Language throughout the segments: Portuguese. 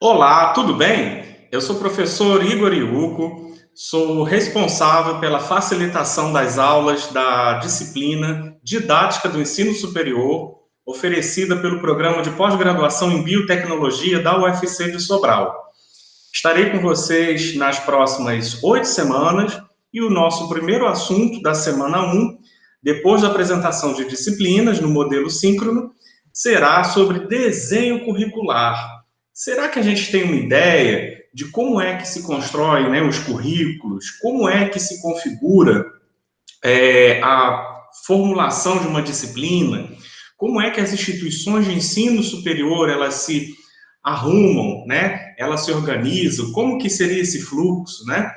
Olá, tudo bem? Eu sou o professor Igor Iuco, sou responsável pela facilitação das aulas da disciplina Didática do Ensino Superior, oferecida pelo Programa de Pós-Graduação em Biotecnologia da UFC de Sobral. Estarei com vocês nas próximas 8 semanas e o nosso primeiro assunto da semana 1, depois da apresentação de disciplinas no modelo síncrono, será sobre desenho curricular. Será que a gente tem uma ideia de como é que se constrói, né, os currículos, como é que se configura a formulação de uma disciplina, como é que as instituições de ensino superior elas se arrumam, né? Elas se organizam, como que seria esse fluxo, né?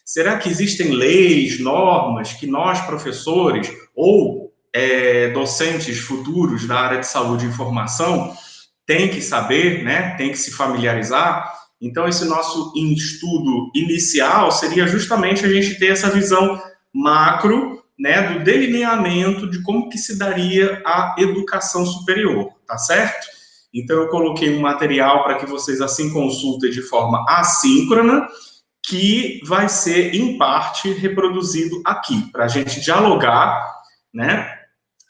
Será que existem leis, normas que nós, professores ou docentes futuros da área de saúde e informação, tem que saber, né? Tem que se familiarizar? Então, esse nosso estudo inicial seria justamente a gente ter essa visão macro, né, do delineamento de como que se daria a educação superior, tá certo? Então, eu coloquei um material para que vocês assim consultem de forma assíncrona, que vai ser, em parte, reproduzido aqui, para a gente dialogar, né?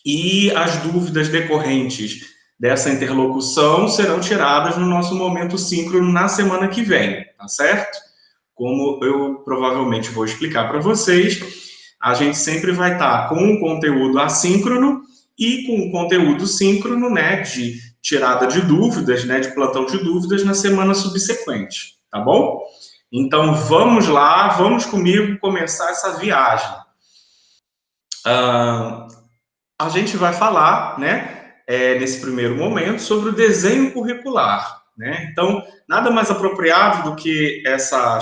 E as dúvidas decorrentes dessa interlocução serão tiradas no nosso momento síncrono na semana que vem, tá certo? Como eu provavelmente vou explicar para vocês, a gente sempre vai estar com um conteúdo assíncrono e com um conteúdo síncrono, né, de tirada de dúvidas, né, de plantão de dúvidas na semana subsequente, tá bom? Então, vamos lá, vamos comigo começar essa viagem. A gente vai falar, né, nesse primeiro momento, sobre o desenho curricular, né? Então, nada mais apropriado do que essa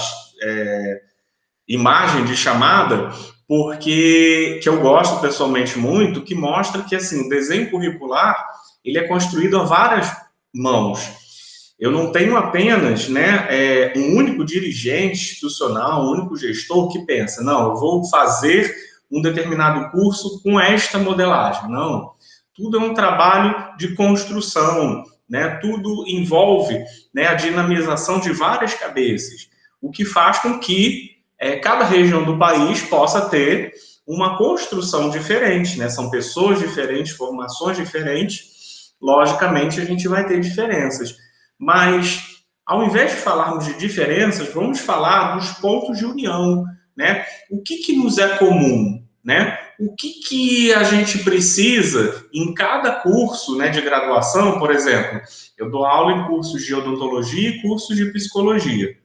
imagem de chamada, porque que eu gosto pessoalmente muito, que mostra que assim o desenho curricular ele é construído a várias mãos. Eu não tenho apenas, né, um único dirigente institucional, um único gestor que pensa, não, eu vou fazer um determinado curso com esta modelagem. Não, tudo é um trabalho de construção, né? Tudo envolve, né, a dinamização de várias cabeças, o que faz com que cada região do país possa ter uma construção diferente, né? São pessoas diferentes, formações diferentes, logicamente a gente vai ter diferenças. Mas, ao invés de falarmos de diferenças, vamos falar dos pontos de união, né? O que nos é comum, né? O que a gente precisa em cada curso, né, de graduação, por exemplo, eu dou aula em cursos de odontologia e cursos de psicologia.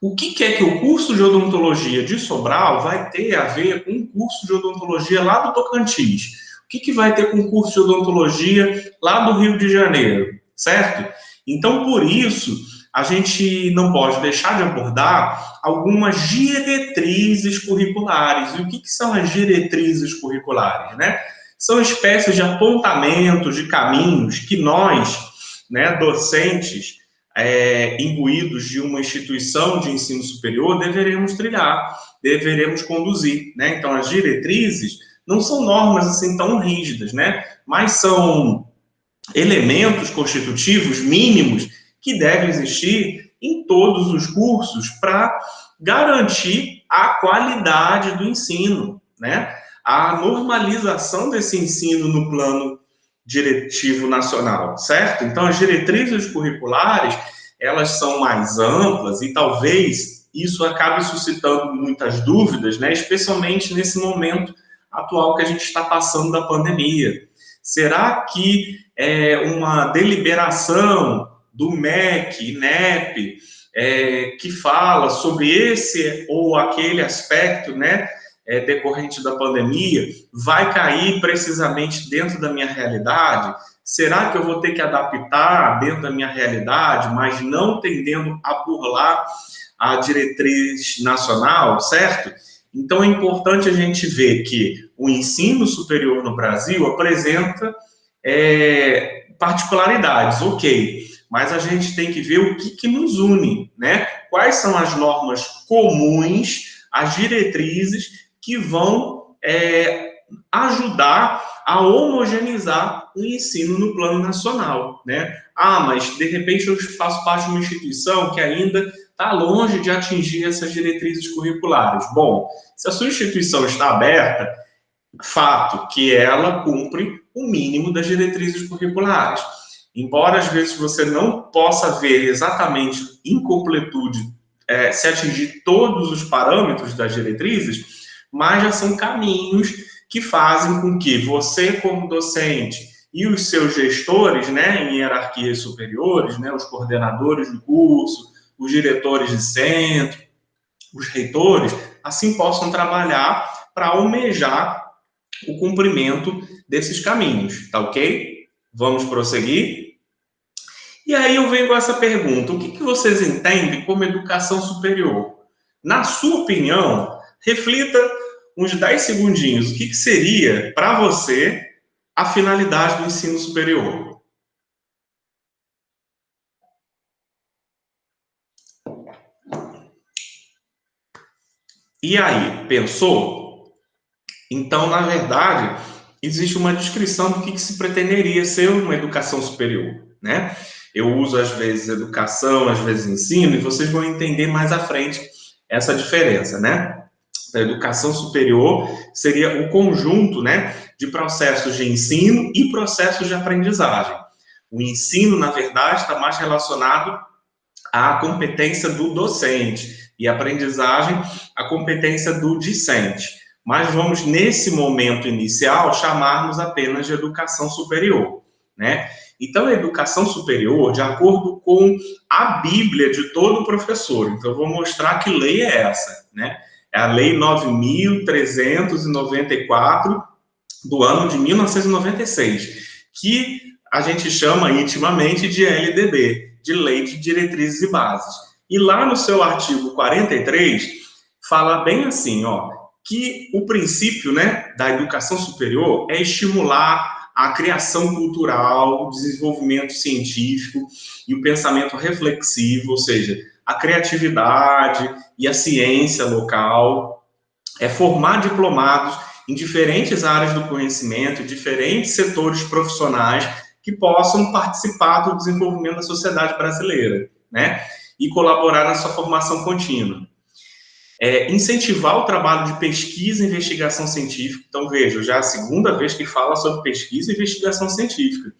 O que é que o curso de odontologia de Sobral vai ter a ver com o curso de odontologia lá do Tocantins? O que vai ter com o curso de odontologia lá do Rio de Janeiro, certo? Então, por isso, a gente não pode deixar de abordar algumas diretrizes curriculares. E o que são as diretrizes curriculares, né? São espécies de apontamentos, de caminhos que nós, né, docentes, imbuídos de uma instituição de ensino superior, deveremos trilhar, deveremos conduzir, né? Então, as diretrizes não são normas assim tão rígidas, né? Mas são elementos constitutivos mínimos que devem existir em todos os cursos para garantir a qualidade do ensino, né? A normalização desse ensino no plano diretivo nacional, certo? Então, as diretrizes curriculares, elas são mais amplas e talvez isso acabe suscitando muitas dúvidas, né? Especialmente nesse momento atual que a gente está passando da pandemia. Será que uma deliberação do MEC, INEP, que fala sobre esse ou aquele aspecto, né, decorrente da pandemia, vai cair precisamente dentro da minha realidade? Será que eu vou ter que adaptar dentro da minha realidade, mas não tendendo a burlar a diretriz nacional, certo? Então, é importante a gente ver que o ensino superior no Brasil apresenta particularidades, ok, mas a gente tem que ver o que nos une, né? Quais são as normas comuns, as diretrizes que vão ajudar a homogeneizar o ensino no plano nacional, né? Ah, mas de repente eu faço parte de uma instituição que ainda está longe de atingir essas diretrizes curriculares. Bom, se a sua instituição está aberta, fato que ela cumpre o mínimo das diretrizes curriculares. Embora às vezes você não possa ver exatamente em completude se atingir todos os parâmetros das diretrizes, mas já são caminhos que fazem com que você, como docente, e os seus gestores, né, em hierarquias superiores, né, os coordenadores do curso, os diretores de centro, os reitores, assim possam trabalhar para almejar o cumprimento desses caminhos, tá ok? Vamos prosseguir? E aí eu venho com essa pergunta: o que vocês entendem como educação superior? Na sua opinião, reflita uns 10 segundinhos. O que seria, para você, a finalidade do ensino superior? E aí, pensou? Então, na verdade, existe uma descrição do que se pretenderia ser uma educação superior, né? Eu uso, às vezes, educação, às vezes ensino, e vocês vão entender mais à frente essa diferença, né? A educação superior seria o conjunto, né, de processos de ensino e processos de aprendizagem. O ensino, na verdade, está mais relacionado à competência do docente e a aprendizagem à competência do discente. Mas vamos, nesse momento inicial, chamarmos apenas de educação superior, né? Então, a educação superior, de acordo com a Bíblia de todo professor, então eu vou mostrar que lei é essa, né? É a Lei 9.394 do ano de 1996, que a gente chama intimamente de LDB, de Lei de Diretrizes e Bases. E lá no seu artigo 43, fala bem assim, ó, que o princípio, né, da educação superior é estimular a criação cultural, o desenvolvimento científico e o pensamento reflexivo, ou seja, a criatividade e a ciência local, é formar diplomados em diferentes áreas do conhecimento, diferentes setores profissionais que possam participar do desenvolvimento da sociedade brasileira, né? E colaborar na sua formação contínua. Incentivar o trabalho de pesquisa e investigação científica. Então, veja, já é a segunda vez que fala sobre pesquisa e investigação científica.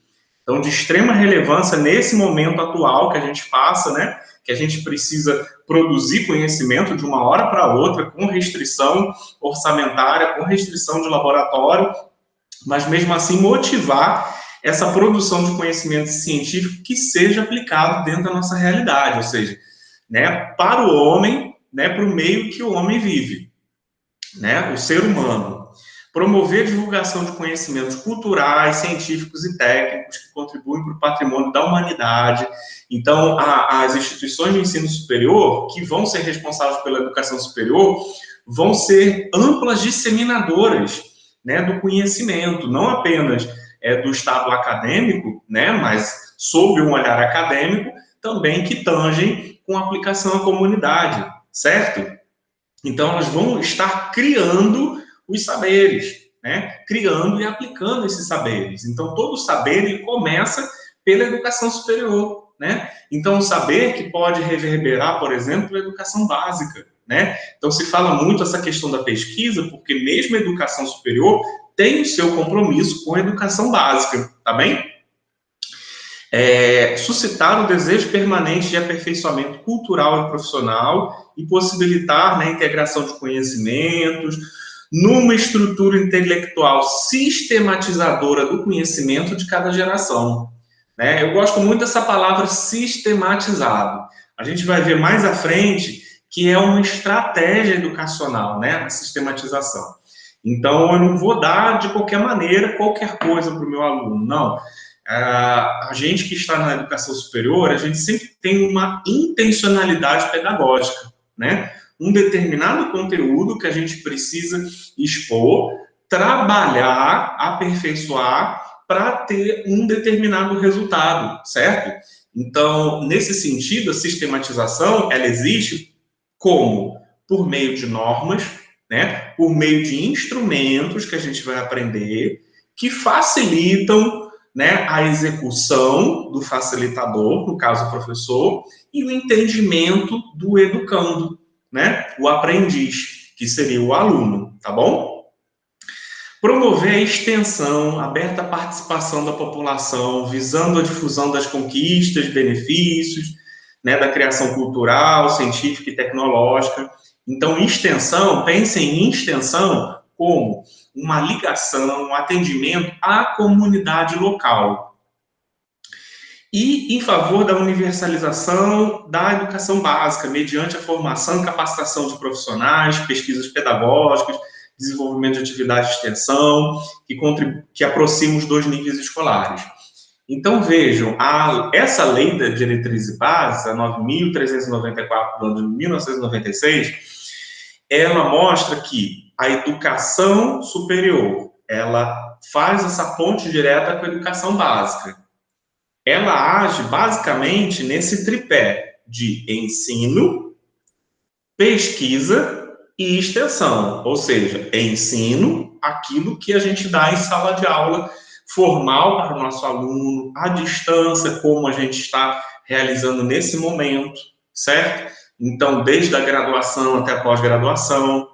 Então, de extrema relevância nesse momento atual que a gente passa, né? Que a gente precisa produzir conhecimento de uma hora para outra, com restrição orçamentária, com restrição de laboratório, mas mesmo assim motivar essa produção de conhecimento científico que seja aplicado dentro da nossa realidade, ou seja, né, para o homem, né, para o meio que o homem vive, né, o ser humano. Promover a divulgação de conhecimentos culturais, científicos e técnicos que contribuem para o patrimônio da humanidade. Então, as instituições de ensino superior, que vão ser responsáveis pela educação superior, vão ser amplas disseminadoras, né, do conhecimento, não apenas do estado acadêmico, né, mas sob um olhar acadêmico, também que tangem com aplicação à comunidade, certo? Então, elas vão estar criando os saberes, né? Criando e aplicando esses saberes. Então, todo saber ele começa pela educação superior, né? Então, o saber que pode reverberar, por exemplo, a educação básica, né? Então, se fala muito essa questão da pesquisa, porque mesmo a educação superior tem o seu compromisso com a educação básica, tá bem? Suscitar o desejo permanente de aperfeiçoamento cultural e profissional e possibilitar, né, a integração de conhecimentos numa estrutura intelectual sistematizadora do conhecimento de cada geração, né? Eu gosto muito dessa palavra sistematizado. A gente vai ver mais à frente que é uma estratégia educacional, né, a sistematização. Então, eu não vou dar de qualquer maneira qualquer coisa para o meu aluno, não. A gente que está na educação superior, a gente sempre tem uma intencionalidade pedagógica, né? Um determinado conteúdo que a gente precisa expor, trabalhar, aperfeiçoar para ter um determinado resultado, certo? Então, nesse sentido, a sistematização, ela existe como? Por meio de normas, né? Por meio de instrumentos que a gente vai aprender, que facilitam, né, a execução do facilitador, no caso o professor, e o entendimento do educando, né? O aprendiz, que seria o aluno, tá bom? Promover a extensão, aberta à participação da população, visando a difusão das conquistas, benefícios, né, da criação cultural, científica e tecnológica. Então, extensão, pensem em extensão como uma ligação, um atendimento à comunidade local. E em favor da universalização da educação básica, mediante a formação e capacitação de profissionais, pesquisas pedagógicas, desenvolvimento de atividade de extensão, que aproxima os dois níveis escolares. Então, vejam, essa lei da diretriz e base, a 9.394, do ano de 1996, ela mostra que a educação superior, ela faz essa ponte direta com a educação básica. Ela age basicamente nesse tripé de ensino, pesquisa e extensão, ou seja, ensino aquilo que a gente dá em sala de aula formal para o nosso aluno, à distância, como a gente está realizando nesse momento, certo? Então, desde a graduação até a pós-graduação,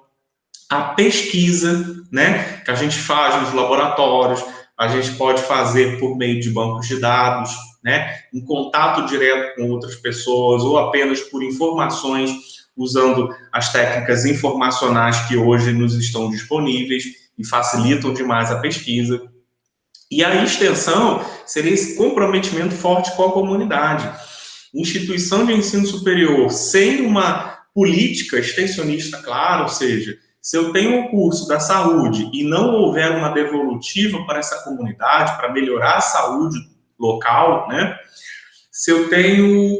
a pesquisa, né, que a gente faz nos laboratórios, a gente pode fazer por meio de bancos de dados, né, em contato direto com outras pessoas, ou apenas por informações, usando as técnicas informacionais que hoje nos estão disponíveis e facilitam demais a pesquisa. E a extensão seria esse comprometimento forte com a comunidade. Instituição de ensino superior sem uma política extensionista clara, ou seja, se eu tenho um curso da saúde e não houver uma devolutiva para essa comunidade, para melhorar a saúde local, né? Se eu tenho,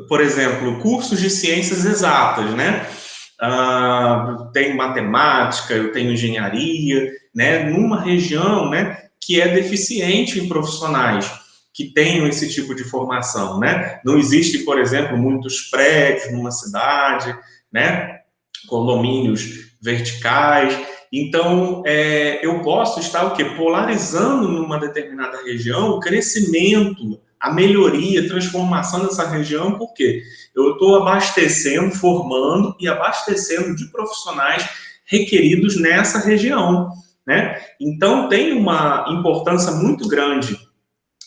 por exemplo, cursos de ciências exatas, né? Tenho matemática, eu tenho engenharia, né? Numa região, né, que é deficiente em profissionais que tenham esse tipo de formação, né? Não existe, por exemplo, muitos prédios numa cidade, né? Condomínios verticais. Então, eu posso estar o quê? Polarizando numa determinada região o crescimento, a melhoria, a transformação dessa região, porque eu estou abastecendo, formando e abastecendo de profissionais requeridos nessa região, né? Então, tem uma importância muito grande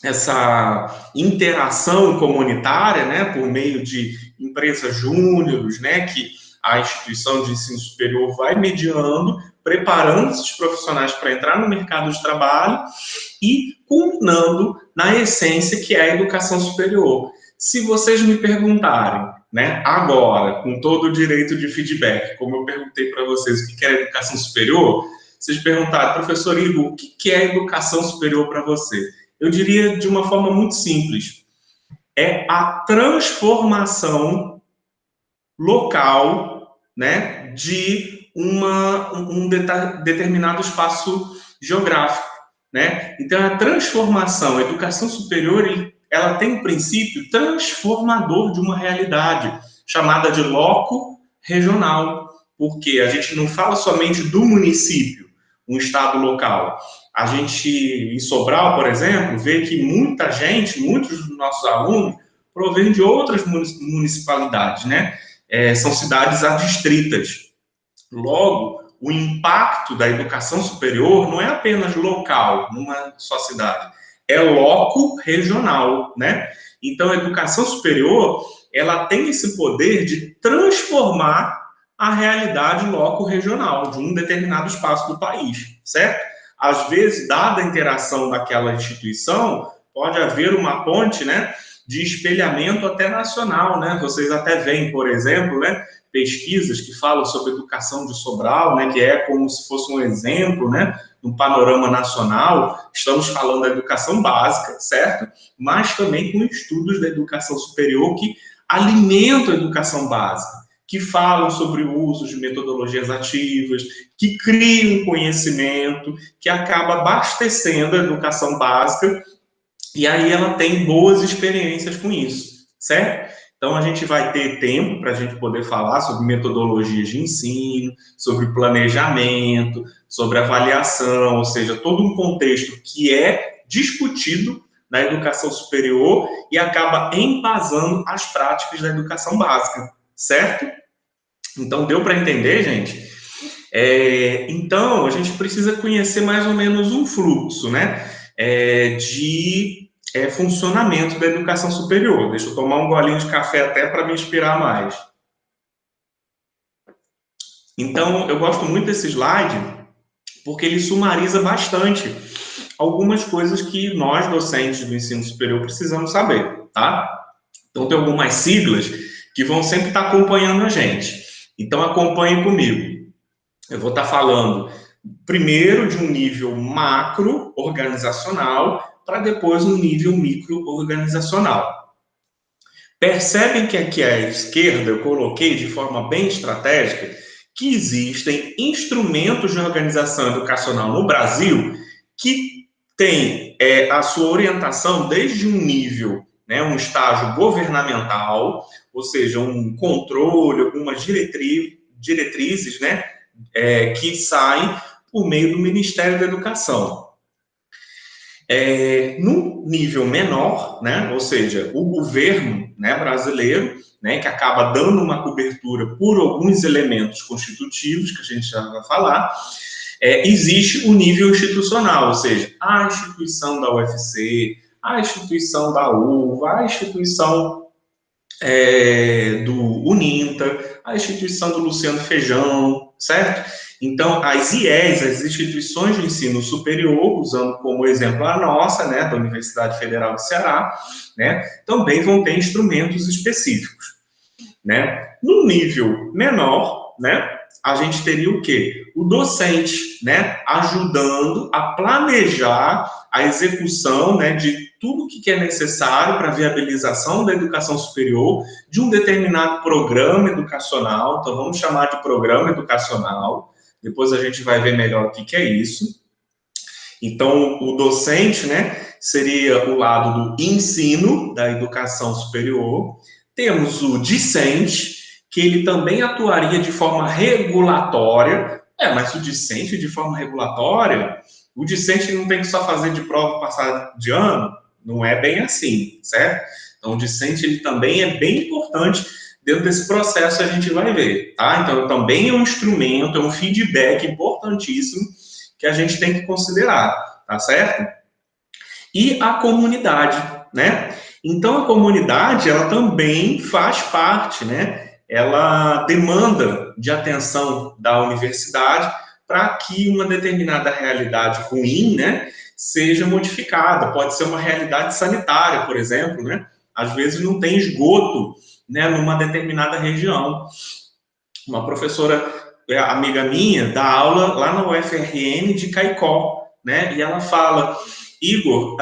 essa interação comunitária, né, por meio de empresas júniores, né, que a instituição de ensino superior vai mediando, preparando esses profissionais para entrar no mercado de trabalho e culminando na essência que é a educação superior. Se vocês me perguntarem, né, agora, com todo o direito de feedback, como eu perguntei para vocês o que é educação superior, vocês perguntaram, professor Igor, o que é educação superior para você? Eu diria de uma forma muito simples, é a transformação local, né, de um determinado espaço geográfico, né? Então, a transformação, a educação superior, ela tem um princípio transformador de uma realidade, chamada de loco regional, porque a gente não fala somente do município, um estado local. A gente, em Sobral, por exemplo, vê que muita gente, muitos dos nossos alunos, provêm de outras municipalidades, né? São cidades adstritas. Logo, o impacto da educação superior não é apenas local, numa só cidade, é loco regional, né? Então, a educação superior, ela tem esse poder de transformar a realidade loco regional de um determinado espaço do país, certo? Às vezes, dada a interação daquela instituição, pode haver uma ponte, né, de espelhamento até nacional, né? Vocês até veem, por exemplo, né, pesquisas que falam sobre educação de Sobral, né, que é como se fosse um exemplo, né, no panorama nacional. Estamos falando da educação básica, certo? Mas também com estudos da educação superior que alimentam a educação básica, que falam sobre o uso de metodologias ativas, que criam conhecimento, que acaba abastecendo a educação básica, e aí ela tem boas experiências com isso, certo? Então, a gente vai ter tempo para a gente poder falar sobre metodologias de ensino, sobre planejamento, sobre avaliação, ou seja, todo um contexto que é discutido na educação superior e acaba embasando as práticas da educação básica, certo? Então, deu para entender, gente? Então, a gente precisa conhecer mais ou menos um fluxo, né, de funcionamento da educação superior. Deixa eu tomar um golinho de café até para me inspirar mais. Então, eu gosto muito desse slide porque ele sumariza bastante algumas coisas que nós, docentes do ensino superior, precisamos saber, tá? Então, tem algumas siglas que vão sempre estar acompanhando a gente. Então, acompanhe comigo. Eu vou estar falando primeiro de um nível macro organizacional para depois um nível micro organizacional. Percebem que aqui à esquerda eu coloquei de forma bem estratégica que existem instrumentos de organização educacional no Brasil que têm a sua orientação desde um nível, né, um estágio governamental, ou seja, um controle, algumas diretrizes, né, que saem por meio do Ministério da Educação. Num nível menor, né, ou seja, o governo, né, brasileiro, né, que acaba dando uma cobertura por alguns elementos constitutivos, que a gente já vai falar, existe o nível institucional, ou seja, a instituição da UFC, a instituição da UVA, a instituição do Uninta, a instituição do Luciano Feijão, certo? Então, as IES, as instituições de ensino superior, usando como exemplo a nossa, né, da Universidade Federal do Ceará, né, também vão ter instrumentos específicos, né? No nível menor, né, a gente teria o quê? O docente, né, ajudando a planejar a execução, né, de tudo que é necessário para a viabilização da educação superior, de um determinado programa educacional, então vamos chamar de programa educacional, depois a gente vai ver melhor o que é isso. Então, o docente, né, seria o lado do ensino da educação superior. Temos o discente, que ele também atuaria de forma regulatória. Mas o discente de forma regulatória, o discente não tem que só fazer de prova passar de ano? Não é bem assim, certo? Então, o discente ele também é bem importante dentro desse processo, a gente vai ver, tá? Então, também é um instrumento, é um feedback importantíssimo que a gente tem que considerar, tá certo? E a comunidade, né? Então, a comunidade, ela também faz parte, né? Ela demanda de atenção da universidade para que uma determinada realidade ruim, né, seja modificada. Pode ser uma realidade sanitária, por exemplo, né? Às vezes não tem esgoto, né, numa determinada região. Uma professora, amiga minha, dá aula lá na UFRN de Caicó, né? E ela fala, Igor,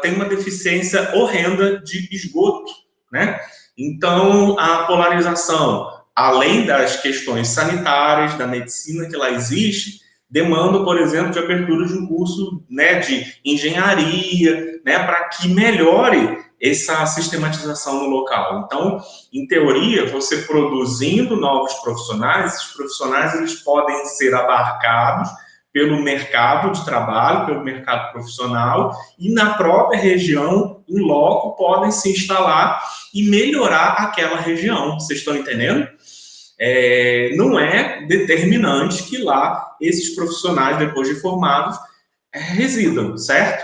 tem uma deficiência horrenda de esgoto, né? Então, a polarização, além das questões sanitárias, da medicina que lá existe, demanda, por exemplo, de abertura de um curso, né, de engenharia, né, para que melhore essa sistematização no local. Então, em teoria, você produzindo novos profissionais, esses profissionais eles podem ser abarcados pelo mercado de trabalho, pelo mercado profissional, e na própria região, em loco, podem se instalar e melhorar aquela região. Vocês estão entendendo? Não é determinante que lá esses profissionais, depois de formados, residam, certo?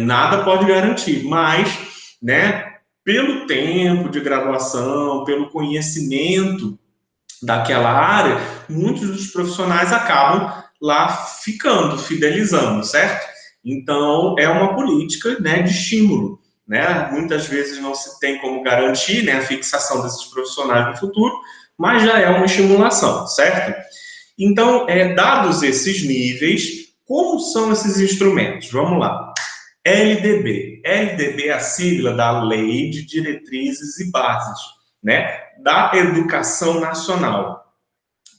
Nada pode garantir, mas, né, pelo tempo de graduação, pelo conhecimento daquela área, muitos dos profissionais acabam lá ficando, fidelizando, certo? Então, é uma política, né, de estímulo, né? Muitas vezes não se tem como garantir, né, a fixação desses profissionais no futuro, mas já é uma estimulação, certo? Então, dados esses níveis, como são esses instrumentos? Vamos lá. LDB. LDB é a sigla da Lei de Diretrizes e Bases, né, da Educação Nacional.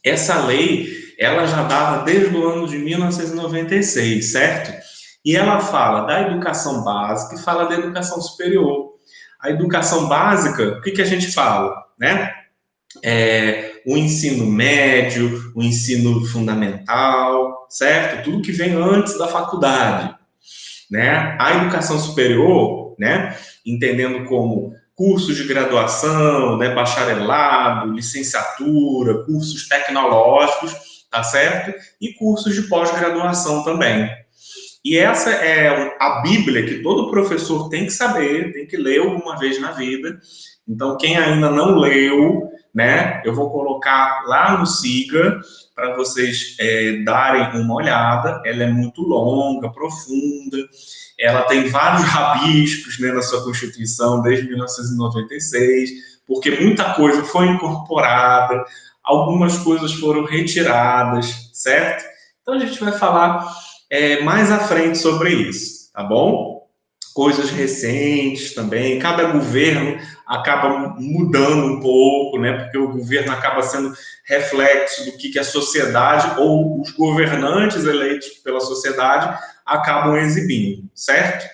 Essa lei, ela já dava desde o ano de 1996, certo? E ela fala da educação básica e fala da educação superior. A educação básica, o que a gente fala, né? O ensino médio, o ensino fundamental, certo? Tudo que vem antes da faculdade, né? A educação superior, né? Entendendo como cursos de graduação, né? Bacharelado, licenciatura, cursos tecnológicos, tá certo? E cursos de pós-graduação também. E essa é a Bíblia que todo professor tem que saber, tem que ler alguma vez na vida. Então, quem ainda não leu, né, eu vou colocar lá no Siga para vocês darem uma olhada. Ela é muito longa, profunda. Ela tem vários rabiscos, né, na sua Constituição desde 1996, porque muita coisa foi incorporada, algumas coisas foram retiradas, certo? Então, a gente vai falar mais à frente sobre isso, tá bom? Coisas recentes também, cada governo acaba mudando um pouco, né? Porque o governo acaba sendo reflexo do que a sociedade ou os governantes eleitos pela sociedade acabam exibindo, certo?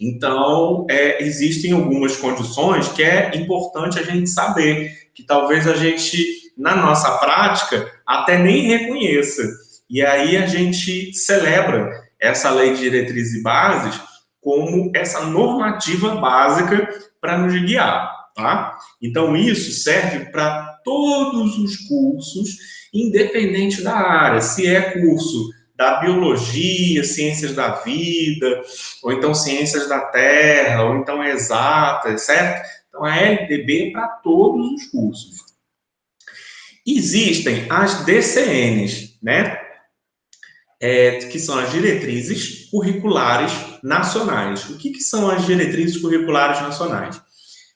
Então, existem algumas condições que é importante a gente saber, que talvez a gente, na nossa prática, até nem reconheça. E aí a gente celebra essa lei de diretrizes e bases como essa normativa básica para nos guiar, tá? Então, isso serve para todos os cursos, independente da área, se é curso da biologia, ciências da vida, ou então ciências da terra, ou então exatas, certo? Então, a LDB é para todos os cursos. Existem as DCNs, né? Que são as diretrizes curriculares nacionais. O que são as diretrizes curriculares nacionais?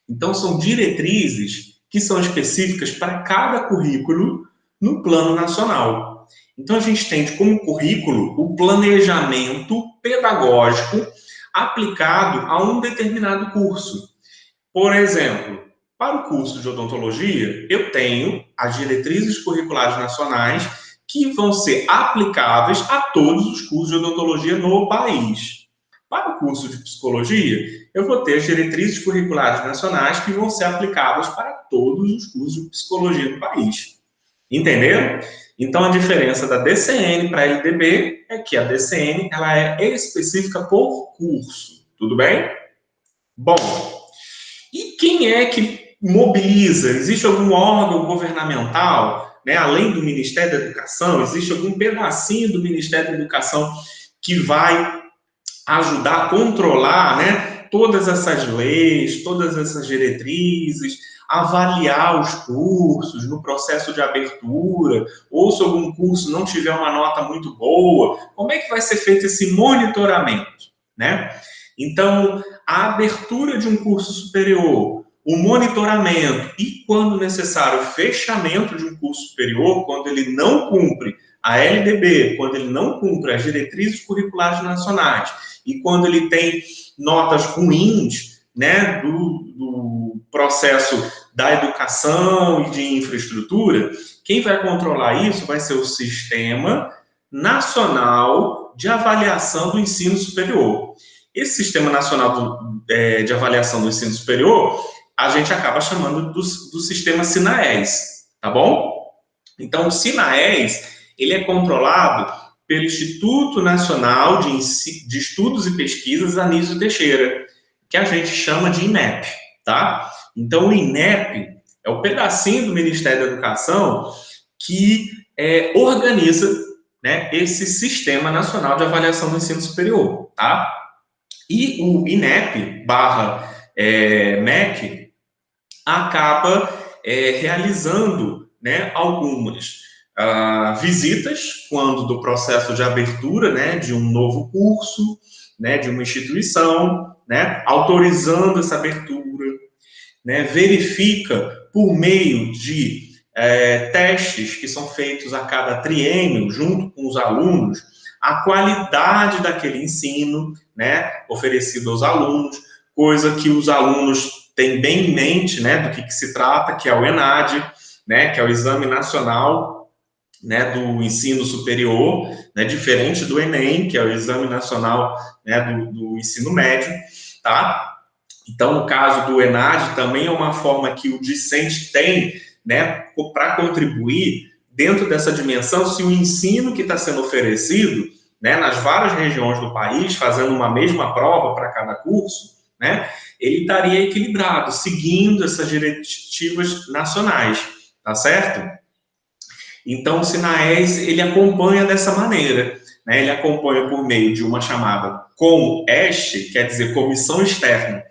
Então, são diretrizes que são específicas para cada currículo no plano nacional. Então, a gente tem como currículo o planejamento pedagógico aplicado a um determinado curso. Por exemplo, para o curso de odontologia, eu tenho as diretrizes curriculares nacionais que vão ser aplicáveis a todos os cursos de odontologia no país. Para o curso de psicologia, eu vou ter as diretrizes curriculares nacionais que vão ser aplicáveis para todos os cursos de psicologia do país. Entenderam? Então, a diferença da DCN para a LDB é que a DCN ela é específica por curso. Tudo bem? Bom, e quem é que mobiliza? Existe algum órgão governamental, né, além do Ministério da Educação? Existe algum pedacinho do Ministério da Educação que vai ajudar a controlar, né, todas essas leis, todas essas diretrizes, avaliar os cursos no processo de abertura, ou se algum curso não tiver uma nota muito boa, como é que vai ser feito esse monitoramento, né? Então, a abertura de um curso superior, o monitoramento e, quando necessário, o fechamento de um curso superior, quando ele não cumpre a LDB, quando ele não cumpre as diretrizes curriculares nacionais e quando ele tem notas ruins, né, do processo da educação e de infraestrutura, quem vai controlar isso vai ser o Sistema Nacional de Avaliação do Ensino Superior. Esse Sistema Nacional de Avaliação do Ensino Superior, a gente acaba chamando do Sistema SINAES, tá bom? Então, o SINAES, ele é controlado pelo Instituto Nacional de Estudos e Pesquisas Anísio Teixeira, que a gente chama de INEP, tá? Então, o INEP é o pedacinho do Ministério da Educação que organiza, né, esse Sistema Nacional de Avaliação do Ensino Superior, tá? E o INEP barra MEC acaba realizando, né, algumas visitas quando do processo de abertura, né, de um novo curso, né, de uma instituição, né, autorizando essa abertura, né, verifica por meio de testes que são feitos a cada triênio, junto com os alunos, a qualidade daquele ensino, né, oferecido aos alunos, coisa que os alunos têm bem em mente, né, do que se trata, que é o ENAD, né, que é o Exame Nacional, né, do Ensino Superior, né, diferente do Enem, que é o Exame Nacional, né, do Ensino Médio, tá? Então, no caso do ENAD, também é uma forma que o discente tem, né, para contribuir dentro dessa dimensão, se o ensino que está sendo oferecido, né, nas várias regiões do país, fazendo uma mesma prova para cada curso, né, ele estaria equilibrado, seguindo essas diretivas nacionais, tá certo? Então, o SINAES, ele acompanha dessa maneira, né, ele acompanha por meio de uma chamada COM-EST, quer dizer, Comissão Externa,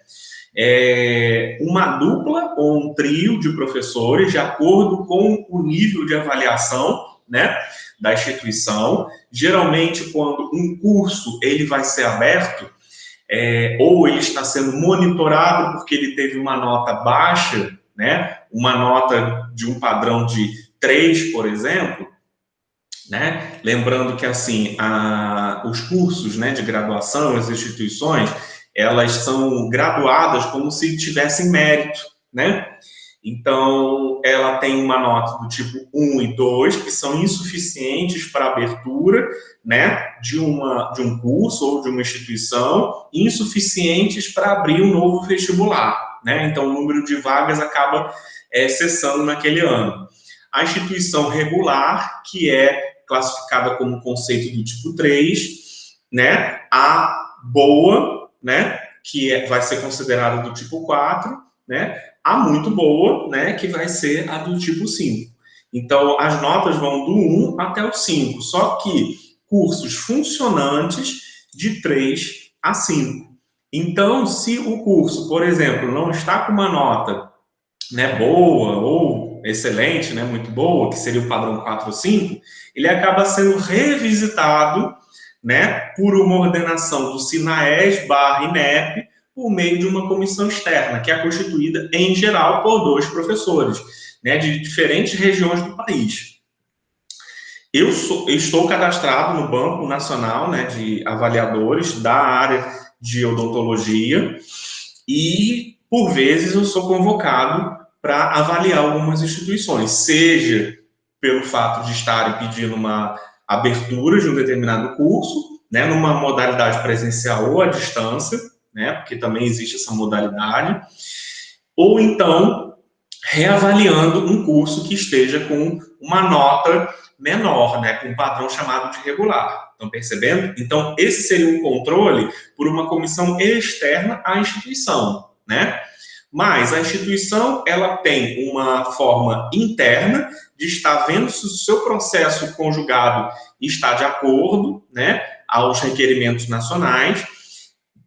uma dupla ou um trio de professores, de acordo com o nível de avaliação, né, da instituição. Geralmente, quando um curso ele vai ser aberto, ou ele está sendo monitorado porque ele teve uma nota baixa, né, uma nota de um padrão de 3, por exemplo, né? Lembrando que, assim, os cursos, né, de graduação, as instituições, elas são graduadas como se tivessem mérito, né? Então, ela tem uma nota do tipo 1 e 2, que são insuficientes para abertura, né, de um curso ou de uma instituição, insuficientes para abrir um novo vestibular, né? Então, o número de vagas acaba cessando naquele ano. A instituição regular, que é classificada como conceito do tipo 3, né? A boa, né? Que vai ser considerada do tipo 4, né? A muito boa, né? Que vai ser a do tipo 5. Então, as notas vão do 1 até o 5, só que cursos funcionantes de 3 a 5. Então, se o curso, por exemplo, não está com uma nota, né, boa ou excelente, né, muito boa, que seria o padrão 4 ou 5, ele acaba sendo revisitado, né, por uma ordenação do SINAES/INEP, por meio de uma comissão externa, que é constituída, em geral, por 2 professores, né, de diferentes regiões do país. Eu estou cadastrado no Banco Nacional, né, de Avaliadores da área de odontologia e, por vezes, eu sou convocado para avaliar algumas instituições, seja pelo fato de estarem pedindo uma abertura de um determinado curso, né, numa modalidade presencial ou à distância, né, porque também existe essa modalidade, ou então reavaliando um curso que esteja com uma nota menor, né, com um padrão chamado de regular. Estão percebendo? Então, esse seria um controle por uma comissão externa à instituição, né? Mas a instituição, ela tem uma forma interna de estar vendo se o seu processo conjugado está de acordo, né, aos requerimentos nacionais,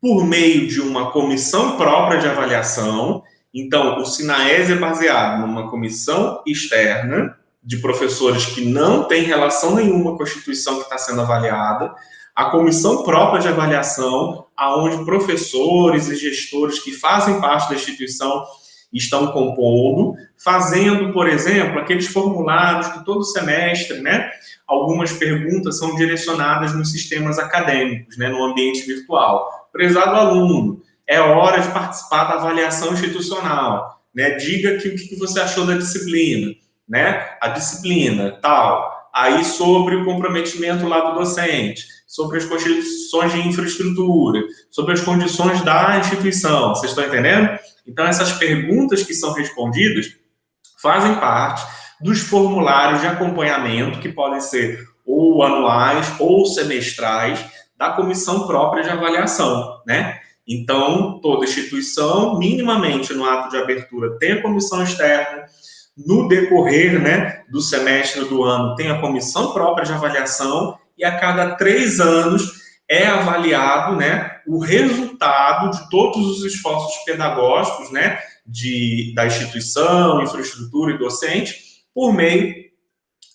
por meio de uma comissão própria de avaliação. Então, o SINAES é baseado numa comissão externa de professores que não tem relação nenhuma com a instituição que está sendo avaliada, a comissão própria de avaliação, aonde professores e gestores que fazem parte da instituição estão compondo, fazendo, por exemplo, aqueles formulários que todo semestre, né, algumas perguntas são direcionadas nos sistemas acadêmicos, né, no ambiente virtual. Prezado aluno, é hora de participar da avaliação institucional, né? Diga aqui o que você achou da disciplina, né? A disciplina, tal. Aí sobre o comprometimento lá do docente, sobre as condições de infraestrutura, sobre as condições da instituição. Vocês estão entendendo? Então, essas perguntas que são respondidas fazem parte dos formulários de acompanhamento, que podem ser ou anuais ou semestrais, da comissão própria de avaliação, né? Então, toda instituição, minimamente no ato de abertura, tem a comissão externa, no decorrer, né, do semestre do ano, tem a comissão própria de avaliação, e a cada 3 anos é avaliado, né, o resultado de todos os esforços pedagógicos, né, da instituição, infraestrutura e docente, por meio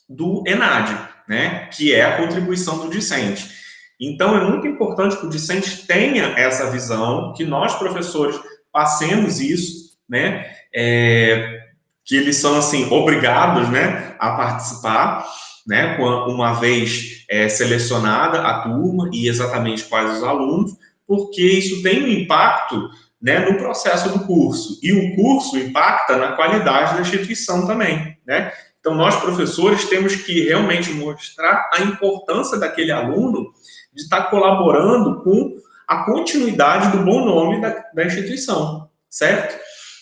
do ENAD, né, que é a contribuição do discente. Então, é muito importante que o discente tenha essa visão, que nós, professores, passemos isso, né, que eles são, assim, obrigados, né, a participar, né, uma vez selecionada a turma e exatamente quais os alunos, porque isso tem um impacto, né, no processo do curso, e o curso impacta na qualidade da instituição também, né? Então, nós, professores, temos que realmente mostrar a importância daquele aluno de estar colaborando com a continuidade do bom nome da instituição, certo?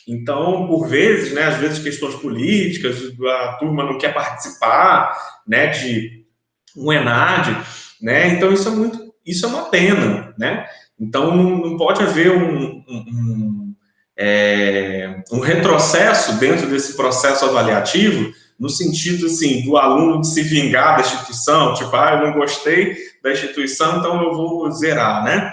Então, por vezes, né, às vezes questões políticas, a turma não quer participar, né, de um ENAD, né, então isso é uma pena, né? Então, não pode haver um retrocesso dentro desse processo avaliativo, no sentido, assim, do aluno de se vingar da instituição, tipo, eu não gostei da instituição, então eu vou zerar, né?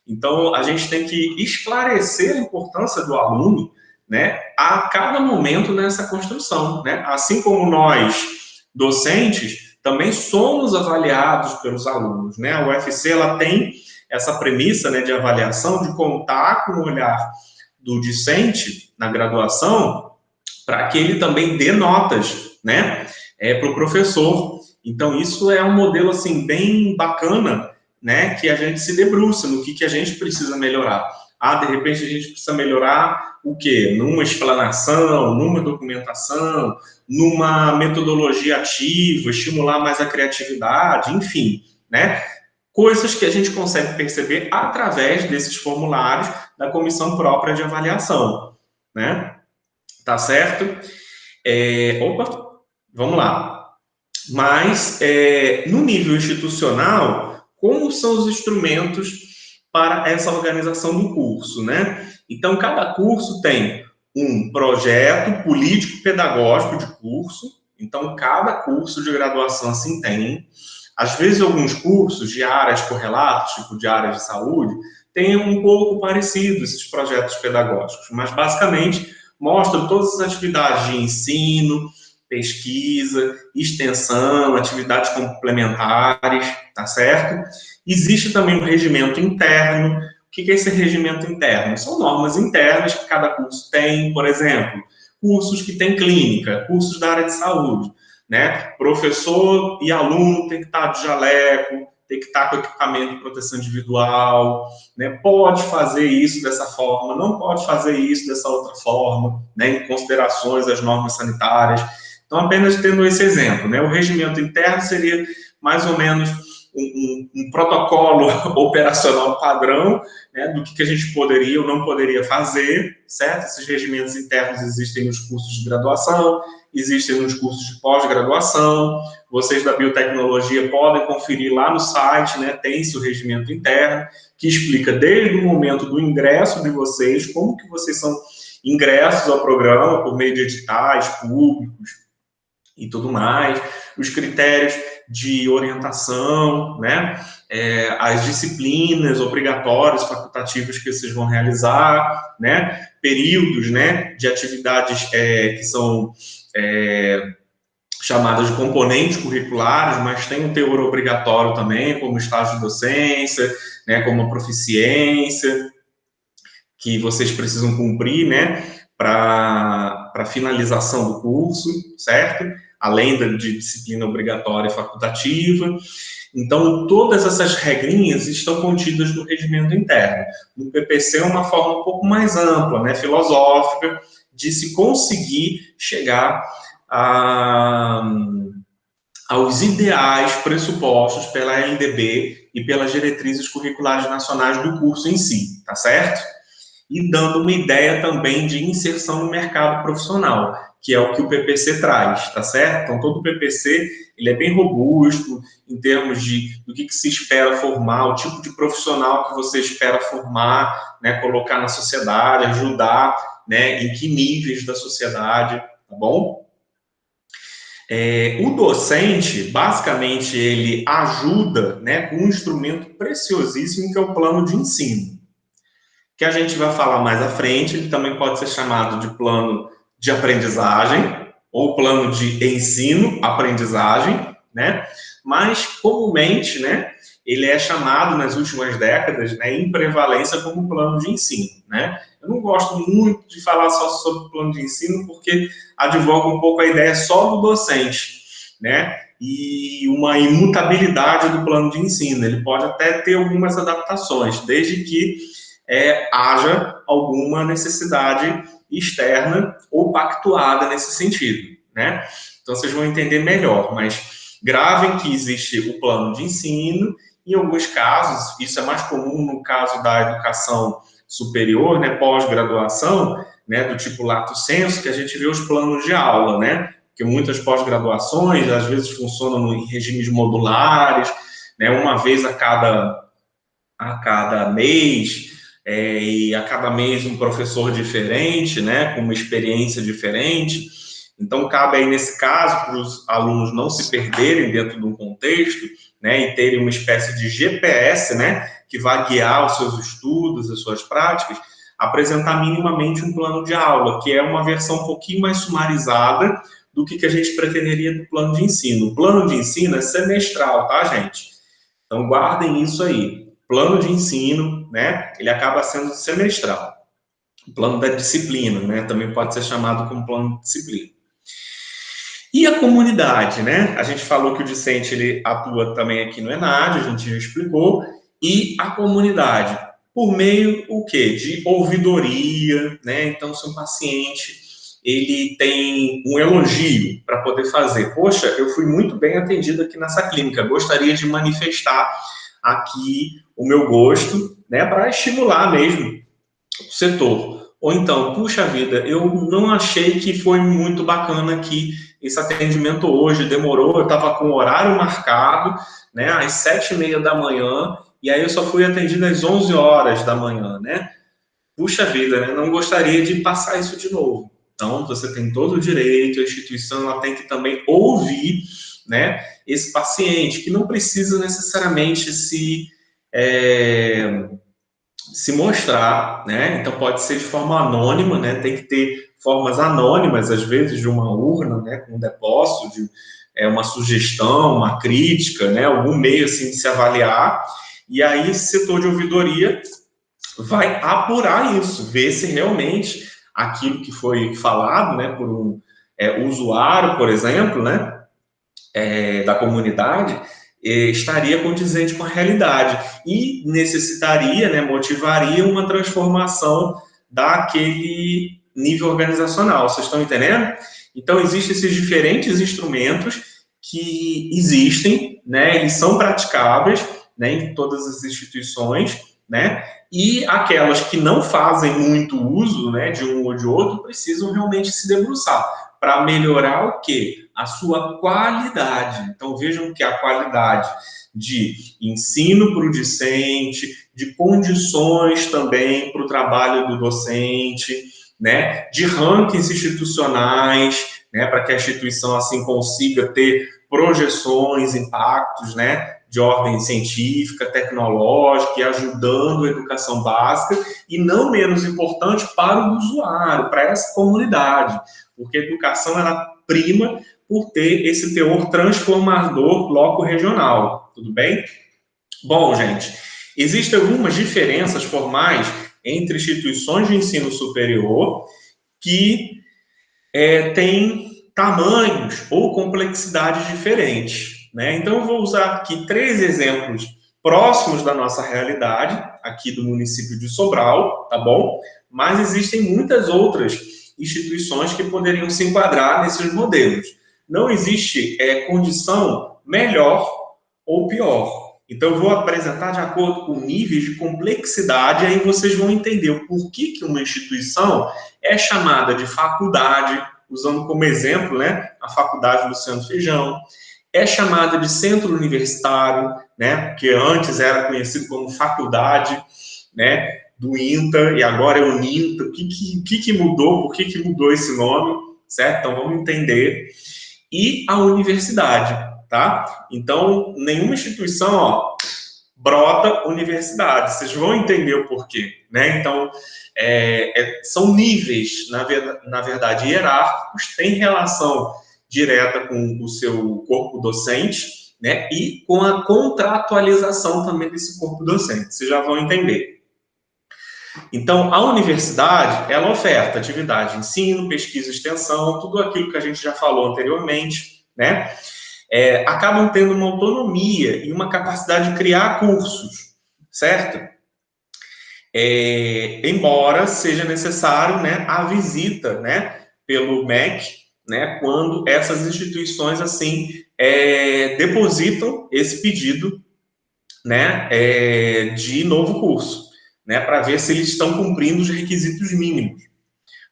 Então, a gente tem que esclarecer a importância do aluno, né, a cada momento nessa construção, né? Assim como nós, docentes, também somos avaliados pelos alunos, né? A UFC, ela tem essa premissa, né, de avaliação, de contar com o olhar do discente na graduação, para que ele também dê notas, né, para o professor. Então, isso é um modelo, assim, bem bacana, né, que a gente se debruça no que a gente precisa melhorar. De repente, a gente precisa melhorar o quê? Numa explanação, numa documentação, numa metodologia ativa, estimular mais a criatividade, enfim, né? Coisas que a gente consegue perceber através desses formulários da comissão própria de avaliação, né? Tá certo? Vamos lá. Mas, no nível institucional, como são os instrumentos para essa organização do curso, né? Então, cada curso tem um projeto político-pedagógico de curso. Então, cada curso de graduação assim tem. Às vezes, alguns cursos de áreas correlatas, tipo de áreas de saúde, têm um pouco parecido esses projetos pedagógicos, mas, basicamente, mostram todas as atividades de ensino, pesquisa, extensão, atividades complementares, tá certo? Existe também um regimento interno. O que é esse regimento interno? São normas internas que cada curso tem, por exemplo, cursos que têm clínica, cursos da área de saúde, né? Professor e aluno tem que estar de jaleco, tem que estar com equipamento de proteção individual, né? Pode fazer isso dessa forma, não pode fazer isso dessa outra forma, né? Em considerações às normas sanitárias. Então, apenas tendo esse exemplo, né? O regimento interno seria mais ou menos um protocolo operacional padrão, né, do que a gente poderia ou não poderia fazer, certo? Esses regimentos internos existem nos cursos de graduação, existem nos cursos de pós-graduação. Vocês da biotecnologia podem conferir lá no site, né? Tem-se o regimento interno, que explica desde o momento do ingresso de vocês, como que vocês são ingressos ao programa por meio de editais públicos e tudo mais, os critérios de orientação, né? As disciplinas obrigatórias, facultativas que vocês vão realizar, né? Períodos, né, de atividades que são chamadas de componentes curriculares, mas tem um teor obrigatório também, como estágio de docência, né, como a proficiência, que vocês precisam cumprir, né, para finalização do curso, certo? Além de disciplina obrigatória e facultativa. Então, todas essas regrinhas estão contidas no regimento interno. No PPC é uma forma um pouco mais ampla, né, filosófica, de se conseguir chegar aos ideais pressupostos pela LDB e pelas diretrizes curriculares nacionais do curso em si, tá certo? E dando uma ideia também de inserção no mercado profissional, que é o que o PPC traz, tá certo? Então, todo o PPC, ele é bem robusto em termos do que se espera formar, o tipo de profissional que você espera formar, né, colocar na sociedade, ajudar, né, em que níveis da sociedade, tá bom? O docente, basicamente, ele ajuda, né, com um instrumento preciosíssimo que é o plano de ensino, que a gente vai falar mais à frente. Ele também pode ser chamado de plano de aprendizagem ou plano de ensino-aprendizagem, né? Mas, comumente, né, ele é chamado, nas últimas décadas, né, em prevalência, como plano de ensino, né? Eu não gosto muito de falar só sobre o plano de ensino, porque advoga um pouco a ideia só do docente, né? E uma imutabilidade do plano de ensino. Ele pode até ter algumas adaptações, desde que haja alguma necessidade externa ou pactuada nesse sentido, né? Então, vocês vão entender melhor, mas gravem que existe o plano de ensino Em alguns casos, isso é mais comum no caso da educação superior, né, pós-graduação, né, do tipo lato sensu, que a gente vê os planos de aula, né, que muitas pós-graduações, às vezes, funcionam em regimes modulares, né, uma vez a cada mês, e a cada mês um professor diferente, né, com uma experiência diferente. Então, cabe aí, nesse caso, para os alunos não se perderem dentro de um contexto, né, e terem uma espécie de GPS, né, que vai guiar os seus estudos, as suas práticas, apresentar minimamente um plano de aula, que é uma versão um pouquinho mais sumarizada do que a gente pretenderia do plano de ensino. O plano de ensino é semestral, tá, gente? Então, guardem isso aí. Plano de ensino, né, ele acaba sendo semestral. O plano da disciplina, né, também pode ser chamado como plano de disciplina. E a comunidade, né? A gente falou que o discente ele atua também aqui no ENAD, a gente já explicou. E a comunidade, por meio o quê? De ouvidoria, né? Então, se um paciente ele tem um elogio para poder fazer, poxa, eu fui muito bem atendido aqui nessa clínica, gostaria de manifestar aqui o meu gosto, né? Para estimular mesmo o setor. Ou então, puxa vida, eu não achei que foi muito bacana aqui esse atendimento hoje, demorou, eu estava com o horário marcado, né, às 7h30 da manhã, e aí eu só fui atendido às 11 horas da manhã, né? Puxa vida, né? Não gostaria de passar isso de novo. Então, você tem todo o direito, a instituição ela tem que também ouvir, né, esse paciente, que não precisa necessariamente se mostrar, né? Então pode ser de forma anônima, né? Tem que ter formas anônimas, às vezes, de uma urna, né? Com um depósito, uma sugestão, uma crítica, né? Algum meio assim de se avaliar. E aí esse setor de ouvidoria vai apurar isso, ver se realmente aquilo que foi falado, né? Por um usuário, por exemplo, né? Da comunidade, estaria condizente com a realidade e necessitaria, né, motivaria uma transformação daquele nível organizacional. Vocês estão entendendo? Então, existem esses diferentes instrumentos que existem, né, eles são praticáveis, né, em todas as instituições, né, e aquelas que não fazem muito uso, né, de um ou de outro, precisam realmente se debruçar para melhorar o quê? A sua qualidade. Então, vejam que a qualidade de ensino para o discente, de condições também para o trabalho do docente, né? De rankings institucionais, né? Para que a instituição assim consiga ter projeções, impactos, né? De ordem científica, tecnológica, e ajudando a educação básica, e não menos importante para o usuário, para essa comunidade, porque a educação ela prima por ter esse teor transformador loco-regional, tudo bem? Bom, gente, existem algumas diferenças formais entre instituições de ensino superior que têm tamanhos ou complexidades diferentes, né? Então, eu vou usar aqui 3 exemplos próximos da nossa realidade, aqui do município de Sobral, tá bom? Mas existem muitas outras instituições que poderiam se enquadrar nesses modelos. Não existe condição melhor ou pior. Então, eu vou apresentar de acordo com níveis de complexidade, aí vocês vão entender o porquê que uma instituição é chamada de faculdade, usando como exemplo, né, a Faculdade Luciano Feijão, é chamada de centro universitário, né, que antes era conhecido como faculdade, né, do INTA, e agora é o NINTA. O que mudou? Por que mudou esse nome? Certo? Então, vamos entender. E a universidade, tá? Então, nenhuma instituição, ó, brota universidade. Vocês vão entender o porquê, né? Então, são níveis, na verdade, hierárquicos, têm relação direta com o seu corpo docente, né? E com a contratualização também desse corpo docente. Vocês já vão entender. Então, a universidade, ela oferta atividade de ensino, pesquisa e extensão, tudo aquilo que a gente já falou anteriormente, né? Acabam tendo uma autonomia e uma capacidade de criar cursos, certo? Embora seja necessário, né, a visita, né, pelo MEC, né, quando essas instituições, assim, depositam esse pedido né, de novo curso, né, para ver se eles estão cumprindo os requisitos mínimos.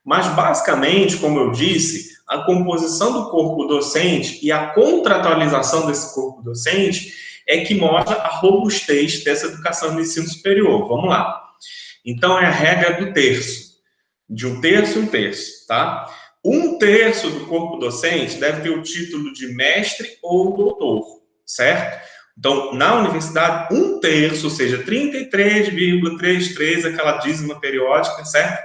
Mas, basicamente, como eu disse, a composição do corpo docente e a contratualização desse corpo docente é que mostra a robustez dessa educação no ensino superior. Vamos lá. Então, é a regra do terço, de um terço e um terço, tá? Um terço do corpo docente deve ter o título de mestre ou doutor, certo? Então, na universidade, um terço, ou seja, 33,33, aquela dízima periódica, certo?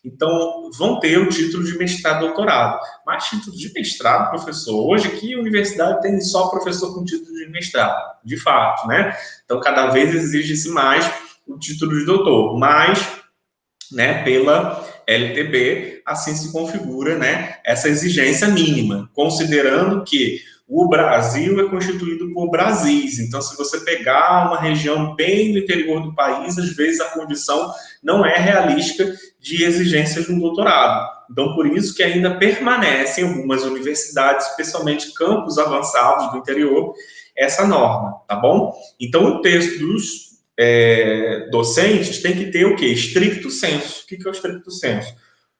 Então, vão ter o título de mestrado e doutorado. Mas título de mestrado, professor, hoje aqui a universidade tem só professor com título de mestrado, de fato, né? Então, cada vez exige-se mais o título de doutor, mas, né, pela LTB, assim se configura, né, essa exigência mínima, considerando que o Brasil é constituído por Brasis. Então, se você pegar uma região bem do interior do país, às vezes a condição não é realística de exigências de um doutorado. Então, por isso que ainda permanece em algumas universidades, especialmente campos avançados do interior, essa norma, tá bom? Então, o texto dos docentes tem que ter o quê? Stricto sensu. O que é o stricto sensu?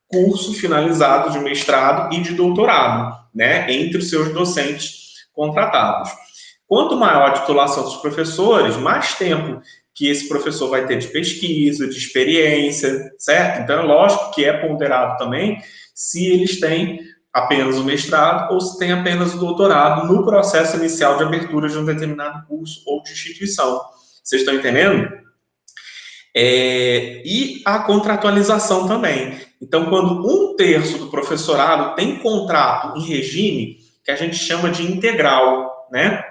Curso finalizado de mestrado e de doutorado, né, entre os seus docentes contratados. Quanto maior a titulação dos professores, mais tempo que esse professor vai ter de pesquisa, de experiência, certo? Então, é lógico que é ponderado também se eles têm apenas o mestrado ou se tem apenas o doutorado no processo inicial de abertura de um determinado curso ou de instituição. Vocês estão entendendo? E a contratualização também. Então, quando um terço do professorado tem contrato em regime que a gente chama de integral, né?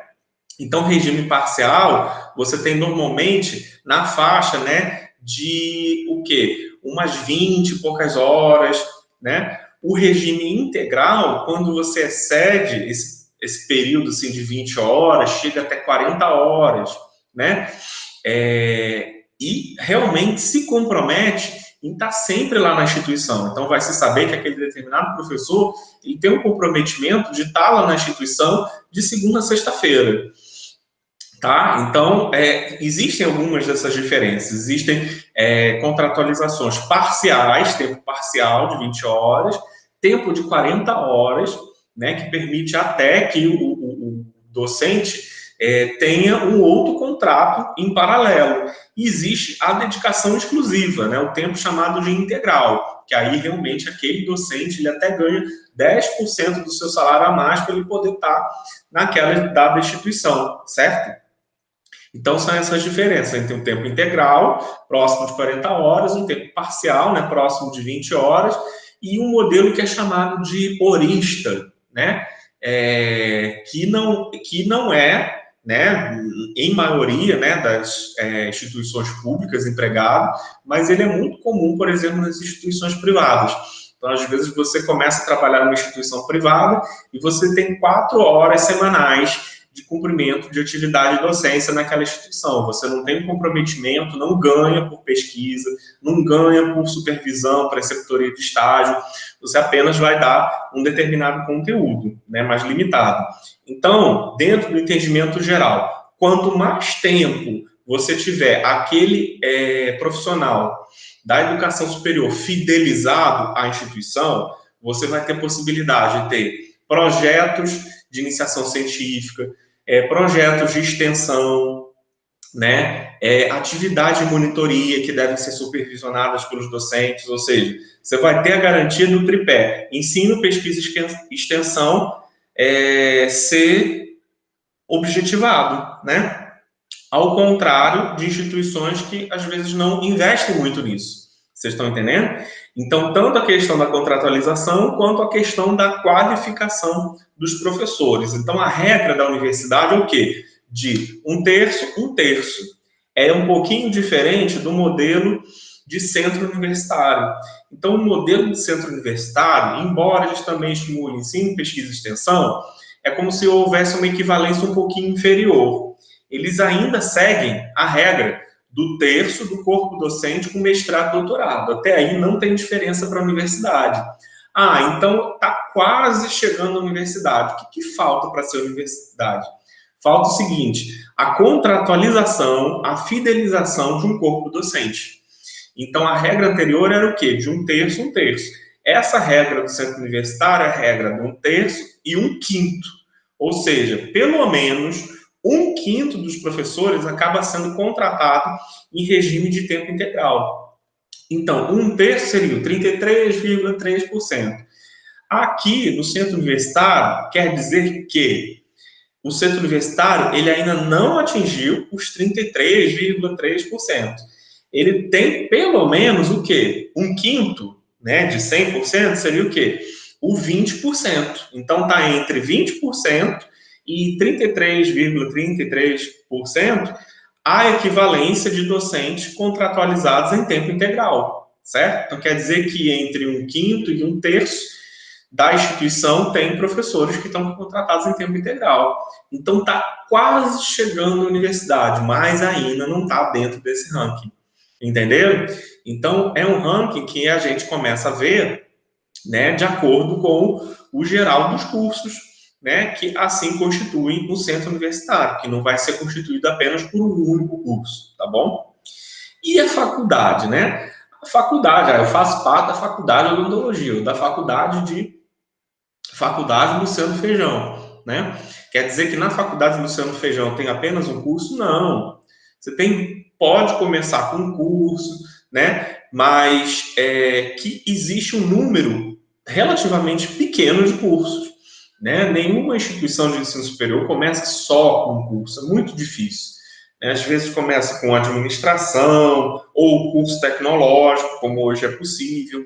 Então, regime parcial, você tem normalmente na faixa, né, de o quê? Umas 20 e poucas horas, né? O regime integral, quando você excede esse período assim, de 20 horas, chega até 40 horas, né? E realmente se compromete em estar sempre lá na instituição. Então, vai se saber que aquele determinado professor ele tem um comprometimento de estar lá na instituição de segunda a sexta-feira. Tá? Então, existem algumas dessas diferenças. Existem contratualizações parciais, tempo parcial de 20 horas, tempo de 40 horas, né, que permite até que o docente tenha um outro contrato em paralelo. E existe a dedicação exclusiva, né, o tempo chamado de integral, que aí realmente aquele docente ele até ganha 10% do seu salário a mais para ele poder estar naquela dada instituição, certo? Então, são essas diferenças entre um tempo integral, próximo de 40 horas, um tempo parcial, né, próximo de 20 horas, e um modelo que é chamado de horista, né, que não é, né, em maioria, né, das instituições públicas empregado, mas ele é muito comum, por exemplo, nas instituições privadas. Então, às vezes, você começa a trabalhar numa instituição privada e você tem 4 horas semanais de cumprimento de atividade de docência naquela instituição. Você não tem um comprometimento, não ganha por pesquisa, não ganha por supervisão, preceptoria de estágio, você apenas vai dar um determinado conteúdo, né, mais limitado. Então, dentro do entendimento geral, quanto mais tempo você tiver aquele profissional da educação superior fidelizado à instituição, você vai ter possibilidade de ter projetos de iniciação científica, projetos de extensão, né, atividade de monitoria que devem ser supervisionadas pelos docentes, ou seja, você vai ter a garantia do tripé, ensino, pesquisa e extensão ser objetivado, né? Ao contrário de instituições que às vezes não investem muito nisso. Vocês estão entendendo? Então, tanto a questão da contratualização quanto a questão da qualificação dos professores. Então, a regra da universidade é o quê? De um terço, um terço. É um pouquinho diferente do modelo de centro universitário. Então, o modelo de centro universitário, embora eles também estimulem ensino, pesquisa e extensão, é como se houvesse uma equivalência um pouquinho inferior. Eles ainda seguem a regra do terço do corpo docente com mestrado e doutorado. Até aí não tem diferença para a universidade. Então está quase chegando à universidade. O que falta para ser universidade? Falta o seguinte, a contratualização, a fidelização de um corpo docente. Então, a regra anterior era o quê? De 1/3, 1/3. Essa regra do centro universitário é a regra de 1/3 e 1/5. Ou seja, pelo menos 1/5 dos professores acaba sendo contratado em regime de tempo integral. Então, 1/3 seria 33,3%. Aqui, no centro universitário, quer dizer que o centro universitário ele ainda não atingiu os 33,3%. Ele tem pelo menos o quê? 1/5, né, de 100% seria o quê? O 20%. Então, está entre 20% e 33,33% a equivalência de docentes contratualizados em tempo integral, certo? Então, quer dizer que entre 1/5 e 1/3 da instituição tem professores que estão contratados em tempo integral. Então, está quase chegando à universidade, mas ainda não está dentro desse ranking. Entenderam? Então, é um ranking que a gente começa a ver, né, de acordo com o geral dos cursos, né, que assim constituem o centro universitário, que não vai ser constituído apenas por um único curso, tá bom? E a faculdade, né? A faculdade, eu faço parte da faculdade de odontologia, da faculdade Luciano Feijão, né? Quer dizer que na faculdade Luciano Feijão tem apenas um curso? Não. Você pode começar com um curso, né? Mas que existe um número relativamente pequeno de cursos, né? Nenhuma instituição de ensino superior começa só com um curso, é muito difícil. Né? Às vezes começa com administração ou curso tecnológico, como hoje é possível,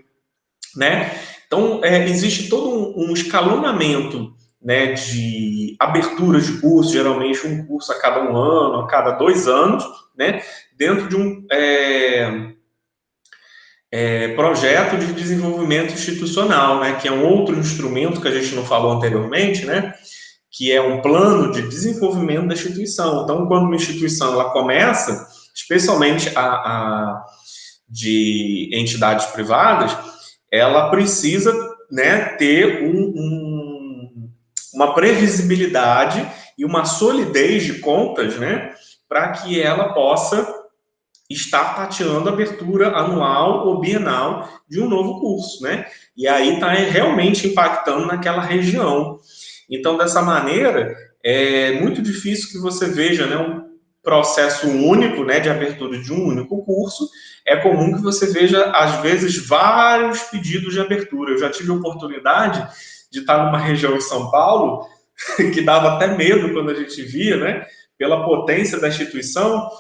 né? Então, existe todo um escalonamento, né, de abertura de curso, geralmente um curso a cada 1 ano, a cada 2 anos, né, dentro de um projeto de desenvolvimento institucional, né, que é um outro instrumento que a gente não falou anteriormente, né, que é um plano de desenvolvimento da instituição. Então, quando uma instituição ela começa, especialmente de entidades privadas, ela precisa, né, ter uma previsibilidade e uma solidez de contas, né, para que ela possa estar tateando a abertura anual ou bienal de um novo curso, né? E aí está realmente impactando naquela região. Então, dessa maneira, é muito difícil que você veja, né, um processo único, né, de abertura de um único curso. É comum que você veja, às vezes, vários pedidos de abertura. Eu já tive a oportunidade de estar numa região em São Paulo que dava até medo quando a gente via, né, pela potência da instituição,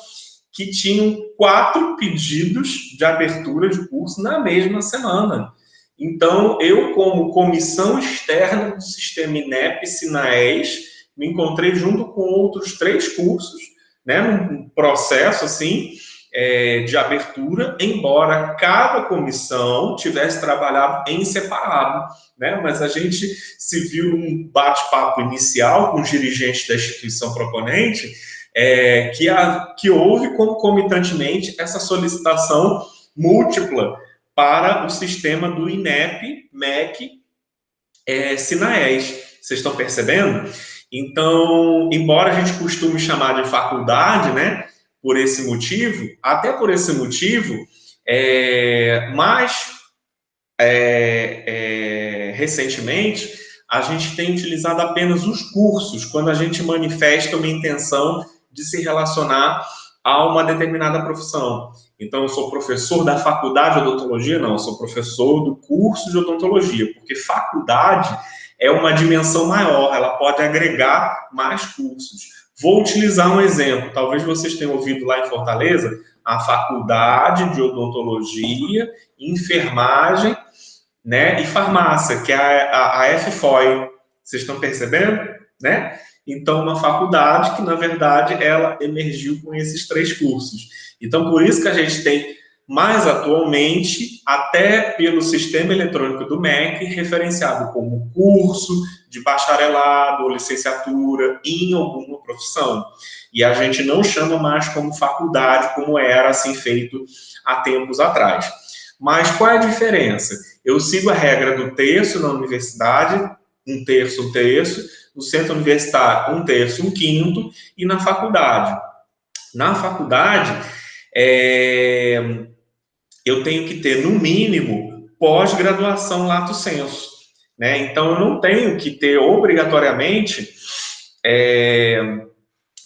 que tinham 4 pedidos de abertura de curso na mesma semana. Então, eu, como comissão externa do sistema INEP-SINAES, me encontrei junto com outros 3 cursos, né, num processo assim, de abertura, embora cada comissão tivesse trabalhado em separado, né, mas a gente se viu num bate-papo inicial com os dirigentes da instituição proponente, que houve concomitantemente essa solicitação múltipla para o sistema do INEP, MEC, SINAES. Vocês estão percebendo? Então, embora a gente costume chamar de faculdade, né, por esse motivo, até por esse motivo, mas recentemente a gente tem utilizado apenas os cursos quando a gente manifesta uma intenção de se relacionar a uma determinada profissão. Então, eu sou professor da faculdade de odontologia? Não, eu sou professor do curso de odontologia, porque faculdade é uma dimensão maior, ela pode agregar mais cursos. Vou utilizar um exemplo, talvez vocês tenham ouvido lá em Fortaleza, a faculdade de odontologia, enfermagem, né, e farmácia, que é a FFOI. Vocês estão percebendo? Né? Então, uma faculdade que, na verdade, ela emergiu com esses 3 cursos. Então, por isso que a gente tem, mais atualmente, até pelo sistema eletrônico do MEC, referenciado como curso de bacharelado ou licenciatura em alguma profissão. E a gente não chama mais como faculdade, como era assim feito há tempos atrás. Mas qual é a diferença? Eu sigo a regra do terço na universidade, 1/3, 1/3, no centro universitário, 1/3, 1/5, e na faculdade. Na faculdade, eu tenho que ter, no mínimo, pós-graduação lato sensu, né? Então, eu não tenho que ter, obrigatoriamente,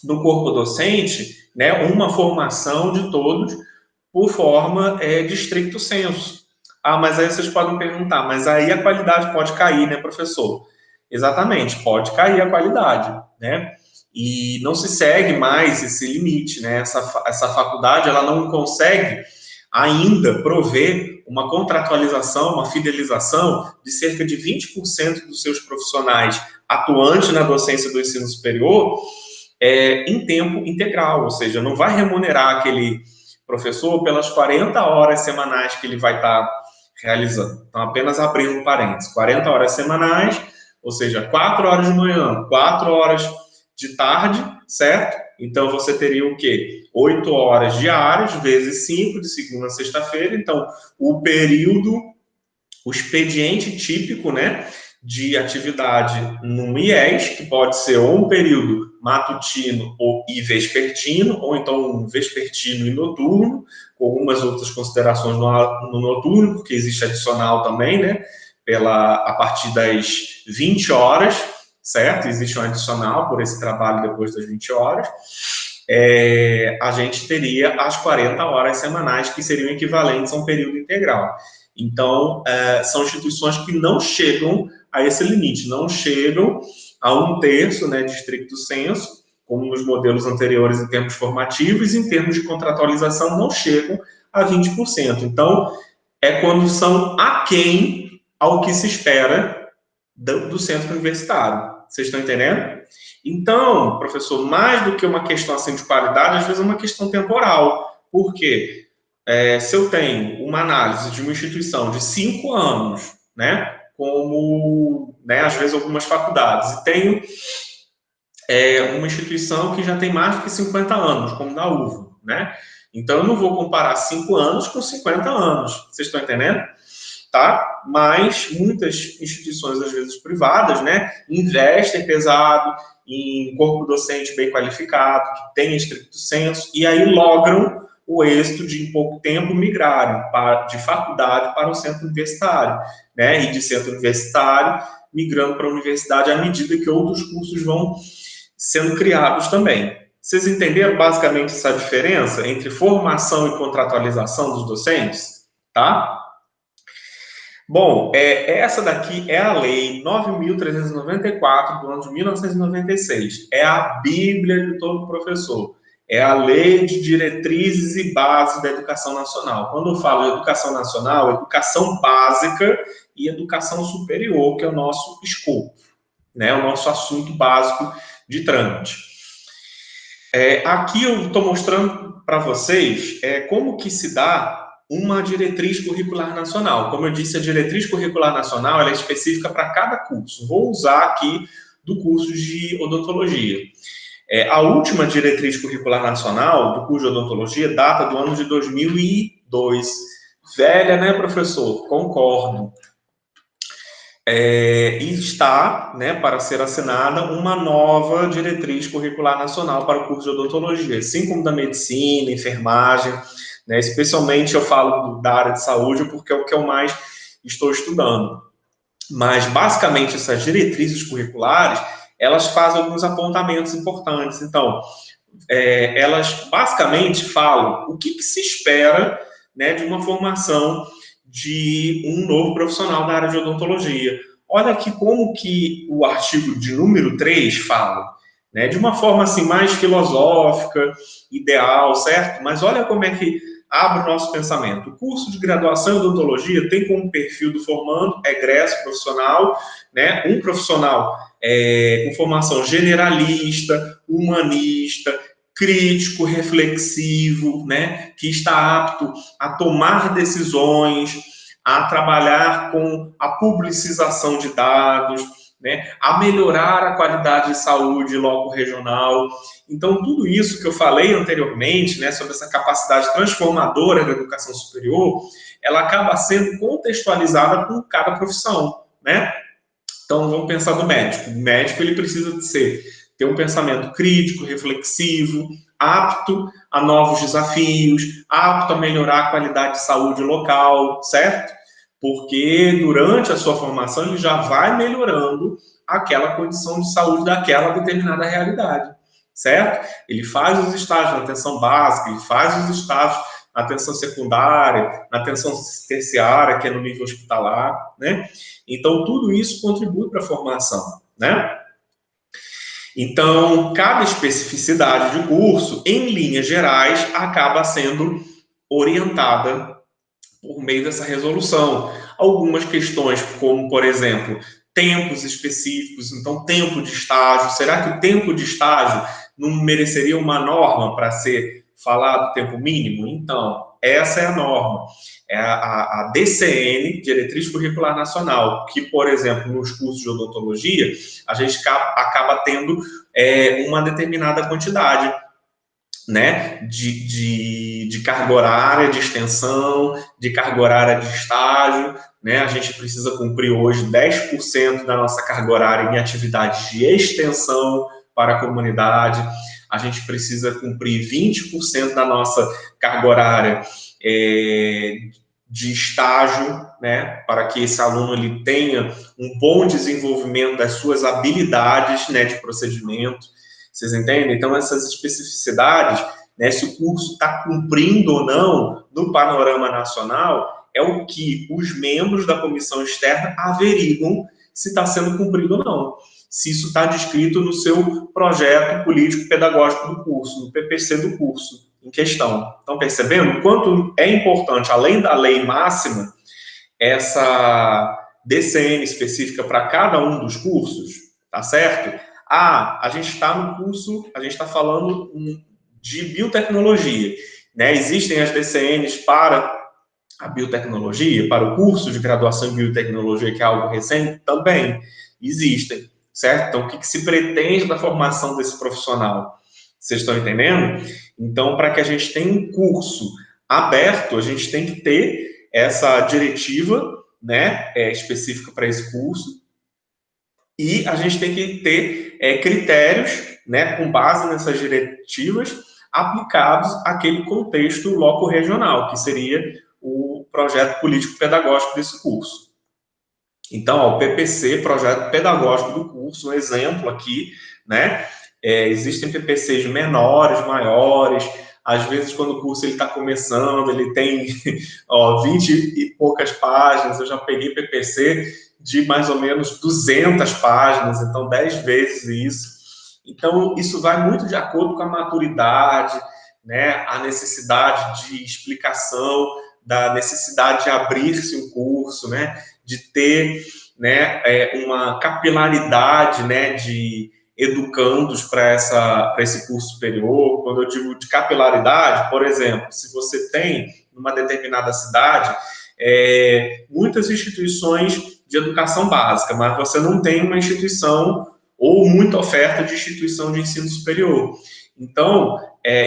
no corpo docente, né, uma formação de todos por forma de stricto sensu. Ah, mas aí vocês podem perguntar, mas aí a qualidade pode cair, né, professor? Exatamente, pode cair a qualidade, né? E não se segue mais esse limite, né? Essa faculdade, ela não consegue ainda prover uma contratualização, uma fidelização de cerca de 20% dos seus profissionais atuantes na docência do ensino superior em tempo integral, ou seja, não vai remunerar aquele professor pelas 40 horas semanais que ele vai estar realizando. Então, apenas abrindo um parênteses, 40 horas semanais, ou seja, 4 horas de manhã, 4 horas de tarde, certo? Então, você teria o quê? 8 horas diárias, vezes 5, de segunda a sexta-feira. Então, o período, o expediente típico, né, de atividade no IES, que pode ser ou um período matutino e vespertino, ou então um vespertino e noturno, com algumas outras considerações no noturno, porque existe adicional também, né, a partir das 20 horas, certo? Existe um adicional por esse trabalho depois das 20 horas. A gente teria as 40 horas semanais, que seriam equivalentes a um período integral. Então, são instituições que não chegam a esse limite, não chegam a 1/3, né, de stricto sensu, como nos modelos anteriores em termos formativos, e em termos de contratualização não chegam a 20%. Então, é quando são aquém ao que se espera do centro universitário. Vocês estão entendendo? Então, professor, mais do que uma questão assim de qualidade, às vezes é uma questão temporal. Por quê? Se eu tenho uma análise de uma instituição de 5 anos, né, como, né, às vezes algumas faculdades, e tenho uma instituição que já tem mais do que 50 anos, como da UVA, né? Então, eu não vou comparar 5 anos com 50 anos. Vocês estão entendendo? Tá? Mas muitas instituições, às vezes privadas, né, investem pesado em corpo docente bem qualificado, que tem stricto sensu, e aí logram o êxito de, em pouco tempo, migrarem de faculdade para o centro universitário, né, e de centro universitário migrando para a universidade à medida que outros cursos vão sendo criados também. Vocês entenderam basicamente essa diferença entre formação e contratualização dos docentes? Tá? Bom, essa daqui é a Lei 9.394 do ano de 1996. É a Bíblia de todo professor. É a Lei de Diretrizes e Bases da Educação Nacional. Quando eu falo de educação nacional, educação básica e educação superior, que é o nosso escopo, né? O nosso assunto básico de trâmite. Aqui eu estou mostrando para vocês como que se dá uma diretriz curricular nacional. Como eu disse, a diretriz curricular nacional ela é específica para cada curso. Vou usar aqui do curso de odontologia. A última diretriz curricular nacional do curso de odontologia data do ano de 2002. Velha, né, professor? Concordo. E está, né, para ser assinada uma nova diretriz curricular nacional para o curso de odontologia, assim como da medicina, enfermagem, né, especialmente eu falo da área de saúde porque é o que eu mais estou estudando. Mas, basicamente, essas diretrizes curriculares, elas fazem alguns apontamentos importantes. Então, elas basicamente falam o que se espera, né, de uma formação de um novo profissional da área de odontologia. Olha aqui como que o artigo de número 3 fala, né, de uma forma assim mais filosófica, ideal, certo? Mas olha como é que abre o nosso pensamento. O curso de graduação em odontologia tem como perfil do formando egresso profissional, né, um profissional com formação generalista, humanista, crítico, reflexivo, né, que está apto a tomar decisões, a trabalhar com a publicização de dados, né, a melhorar a qualidade de saúde local regional. Então, tudo isso que eu falei anteriormente, né, sobre essa capacidade transformadora da educação superior, ela acaba sendo contextualizada com cada profissão, né? Então, vamos pensar do médico. O médico, ele precisa ter um pensamento crítico, reflexivo, apto a novos desafios, apto a melhorar a qualidade de saúde local, certo? Porque durante a sua formação ele já vai melhorando aquela condição de saúde daquela determinada realidade, certo? Ele faz os estágios na atenção básica, ele faz os estágios na atenção secundária, na atenção terciária, que é no nível hospitalar, né? Então, tudo isso contribui para a formação, né? Então, cada especificidade de curso, em linhas gerais, acaba sendo orientada por meio dessa resolução. Algumas questões, como, por exemplo, tempos específicos, então, tempo de estágio. Será que o tempo de estágio não mereceria uma norma para ser falado tempo mínimo? Então, essa é a norma. É a DCN, Diretriz Curricular Nacional, que, por exemplo, nos cursos de odontologia, a gente acaba tendo uma determinada quantidade, né, de carga horária de extensão, de carga horária de estágio, né? A gente precisa cumprir hoje 10% da nossa carga horária em atividades de extensão para a comunidade. A gente precisa cumprir 20% da nossa carga horária de estágio, né, para que esse aluno ele tenha um bom desenvolvimento das suas habilidades, né, de procedimento. Vocês entendem? Então, essas especificidades, né, se o curso está cumprindo ou não no panorama nacional, é o que os membros da comissão externa averiguam se está sendo cumprido ou não. Se isso está descrito no seu projeto político-pedagógico do curso, no PPC do curso em questão. Estão percebendo o quanto é importante, além da lei máxima, essa DCN específica para cada um dos cursos, tá certo? A gente está no curso, a gente está falando de biotecnologia, né? Existem as DCNs para a biotecnologia, para o curso de graduação em biotecnologia, que é algo recente, também existem, certo? Então, o que se pretende da formação desse profissional? Vocês estão entendendo? Então, para que a gente tenha um curso aberto, a gente tem que ter essa diretiva, né, específica para esse curso, e a gente tem que ter critérios, né, com base nessas diretivas, aplicados àquele contexto loco-regional, que seria o projeto político-pedagógico desse curso. Então, ó, o PPC, projeto pedagógico do curso, um exemplo aqui, né? Existem PPCs menores, maiores. Às vezes, quando o curso está começando, ele tem 20 e poucas páginas. Eu já peguei PPC de mais ou menos 200 páginas, então 10 vezes isso. Então, isso vai muito de acordo com a maturidade, né? A necessidade de explicação, da necessidade de abrir-se um curso, né? De ter, né, uma capilaridade, né, de educandos para esse curso superior. Quando eu digo de capilaridade, por exemplo, se você tem numa determinada cidade muitas instituições de educação básica, mas você não tem uma instituição ou muita oferta de instituição de ensino superior. Então,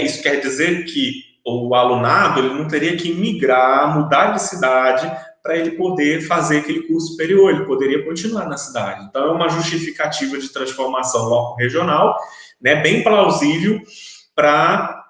isso quer dizer que o alunado ele não teria que migrar, mudar de cidade para ele poder fazer aquele curso superior, ele poderia continuar na cidade. Então, é uma justificativa de transformação loco-regional, né, bem plausível para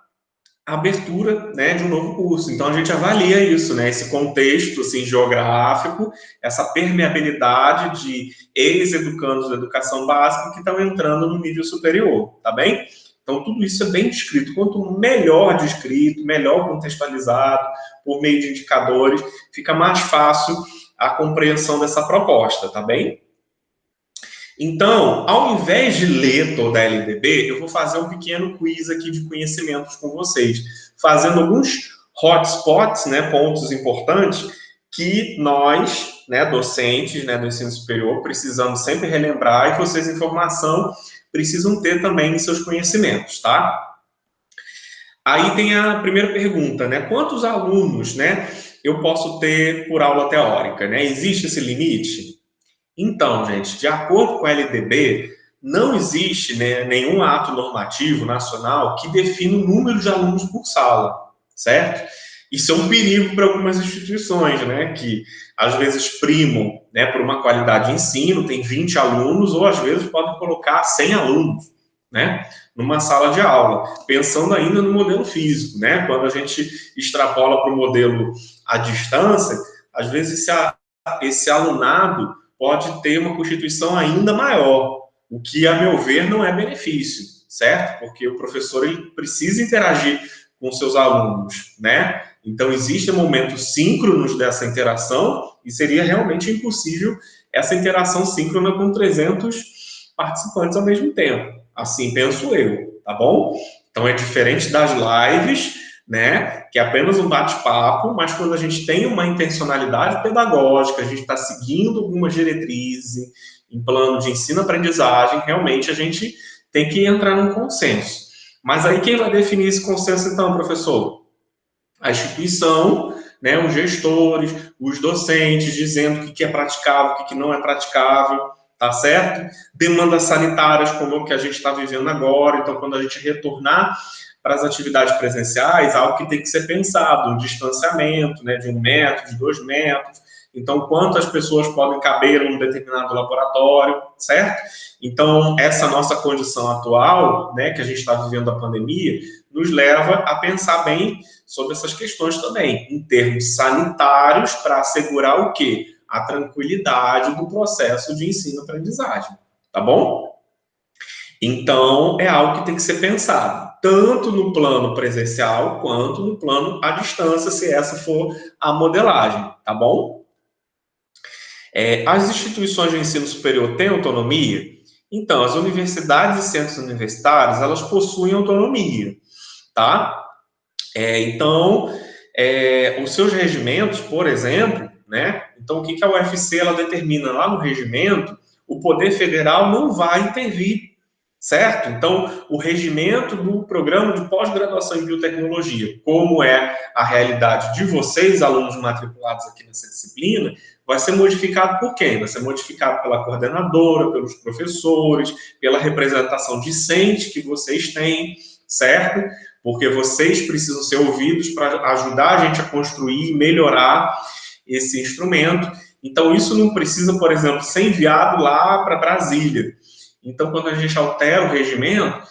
a abertura, né, de um novo curso. Então, a gente avalia isso, né, esse contexto assim, geográfico, essa permeabilidade de ex-educandos da educação básica que estão entrando no nível superior, tá bem? Então, tudo isso é bem descrito. Quanto melhor descrito, melhor contextualizado, por meio de indicadores, fica mais fácil a compreensão dessa proposta, tá bem? Então, ao invés de ler toda a LDB, eu vou fazer um pequeno quiz aqui de conhecimentos com vocês, fazendo alguns hotspots, né, pontos importantes, que nós, né, docentes, né, do ensino superior, precisamos sempre relembrar, e vocês, informação, precisam ter também em seus conhecimentos, tá? Aí tem a primeira pergunta, né? Quantos alunos, né, eu posso ter por aula teórica, né? Existe esse limite? Então, gente, de acordo com a LDB, não existe, né, nenhum ato normativo nacional que defina o número de alunos por sala, certo? Isso é um perigo para algumas instituições, né, que às vezes primam, né, por uma qualidade de ensino, tem 20 alunos, ou às vezes podem colocar 100 alunos, né, numa sala de aula, pensando ainda no modelo físico, né, quando a gente extrapola para o modelo à distância, às vezes esse alunado pode ter uma constituição ainda maior, o que, a meu ver, não é benefício, certo? Porque o professor ele precisa interagir com seus alunos, né? Então, existem momentos síncronos dessa interação e seria realmente impossível essa interação síncrona com 300 participantes ao mesmo tempo. Assim penso eu, tá bom? Então, é diferente das lives, né? Que é apenas um bate-papo, mas quando a gente tem uma intencionalidade pedagógica, a gente está seguindo algumas diretrizes em plano de ensino-aprendizagem, realmente a gente tem que entrar num consenso. Mas aí quem vai definir esse consenso, então, professor? A instituição, né, os gestores, os docentes, dizendo o que é praticável, o que não é praticável, tá certo? Demandas sanitárias, como o que a gente está vivendo agora. Então, quando a gente retornar para as atividades presenciais, algo que tem que ser pensado, um distanciamento, né, de 1 metro, de 2 metros. Então, quantas pessoas podem caber em um determinado laboratório, certo? Então, essa nossa condição atual, né, que a gente está vivendo a pandemia, nos leva a pensar bem sobre essas questões também, em termos sanitários, para assegurar o quê? A tranquilidade do processo de ensino-aprendizagem, tá bom? Então, é algo que tem que ser pensado, tanto no plano presencial, quanto no plano à distância, se essa for a modelagem, tá bom? As instituições de ensino superior têm autonomia? Então, as universidades e centros universitários, elas possuem autonomia, tá? Então, os seus regimentos, por exemplo, né? Então, o que a UFC ela determina lá no regimento? O Poder Federal não vai intervir, certo? Então, o regimento do programa de pós-graduação em biotecnologia, como é a realidade de vocês, alunos matriculados aqui nessa disciplina, vai ser modificado por quem? Vai ser modificado pela coordenadora, pelos professores, pela representação discente que vocês têm, certo? Porque vocês precisam ser ouvidos para ajudar a gente a construir e melhorar esse instrumento. Então, isso não precisa, por exemplo, ser enviado lá para Brasília. Então, quando a gente altera o regimento,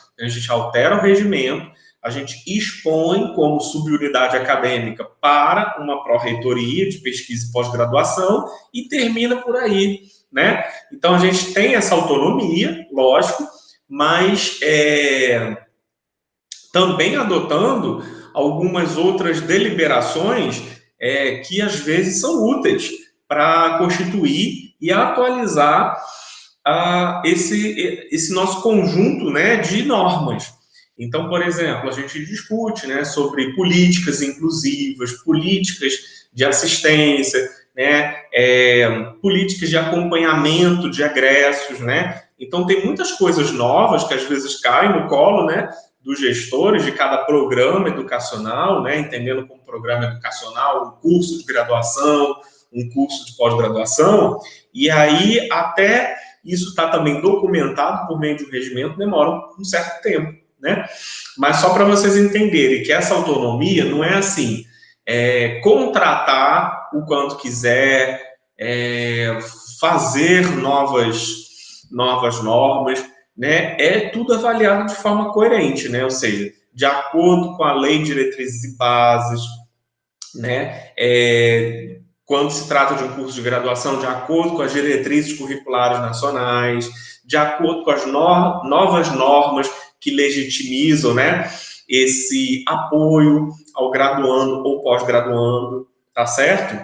a gente expõe como subunidade acadêmica para uma pró-reitoria de pesquisa e pós-graduação e termina por aí, né? Então, a gente tem essa autonomia, lógico, mas também adotando algumas outras deliberações que às vezes são úteis para constituir e atualizar esse nosso conjunto, né, de normas. Então, por exemplo, a gente discute, né, sobre políticas inclusivas, políticas de assistência, né, políticas de acompanhamento de egressos, né? Então, tem muitas coisas novas que às vezes caem no colo, né, dos gestores de cada programa educacional, né, entendendo como programa educacional, um curso de graduação, um curso de pós-graduação, e aí até isso está também documentado por meio de um regimento, demora um certo tempo, né? Mas só para vocês entenderem que essa autonomia não é assim, contratar o quanto quiser, fazer novas normas, né? É tudo avaliado de forma coerente, né? Ou seja, de acordo com a lei de diretrizes e bases, né? Quando se trata de um curso de graduação, de acordo com as diretrizes curriculares nacionais, de acordo com as novas normas que legitimizam, né, esse apoio ao graduando ou pós-graduando, tá certo?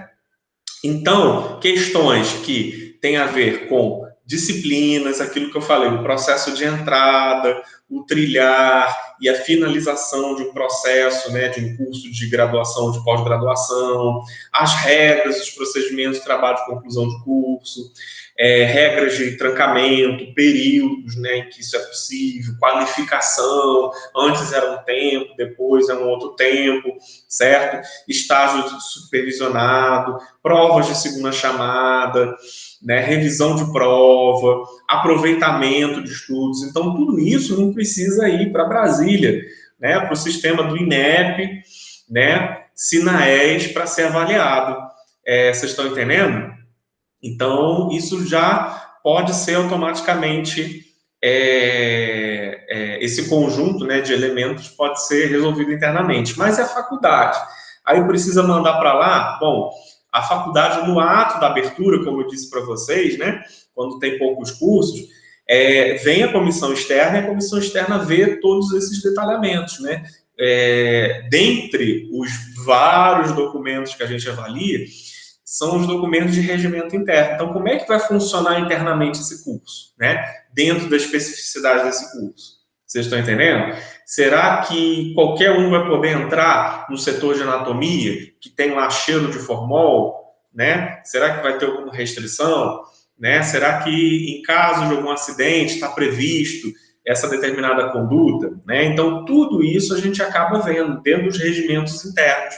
Então, questões que têm a ver com disciplinas, aquilo que eu falei, o processo de entrada, o trilhar e a finalização de um processo, né, de um curso de graduação, de pós-graduação, as regras, os procedimentos de trabalho de conclusão de curso, regras de trancamento, períodos, né, em que isso é possível, qualificação, antes era um tempo, depois é um outro tempo, certo? Estágio supervisionado, provas de segunda chamada, né, revisão de prova, aproveitamento de estudos. Então, tudo isso não precisa ir para Brasília, né, para o sistema do INEP, né, SINAES para ser avaliado. Vocês estão entendendo? Então, isso já pode ser automaticamente, esse conjunto, né, de elementos pode ser resolvido internamente. Mas é a faculdade. Aí precisa mandar para lá, bom, a faculdade no ato da abertura, como eu disse para vocês, né, quando tem poucos cursos, vem a comissão externa e a comissão externa vê todos esses detalhamentos, né? Dentre os vários documentos que a gente avalia, são os documentos de regimento interno. Então, como é que vai funcionar internamente esse curso, né? Dentro da especificidade desse curso. Vocês estão entendendo? Será que qualquer um vai poder entrar no setor de anatomia, que tem lá cheiro de formol, né? Será que vai ter alguma restrição, né? Será que, em caso de algum acidente, está previsto essa determinada conduta, né? Então, tudo isso a gente acaba vendo dentro dos regimentos internos.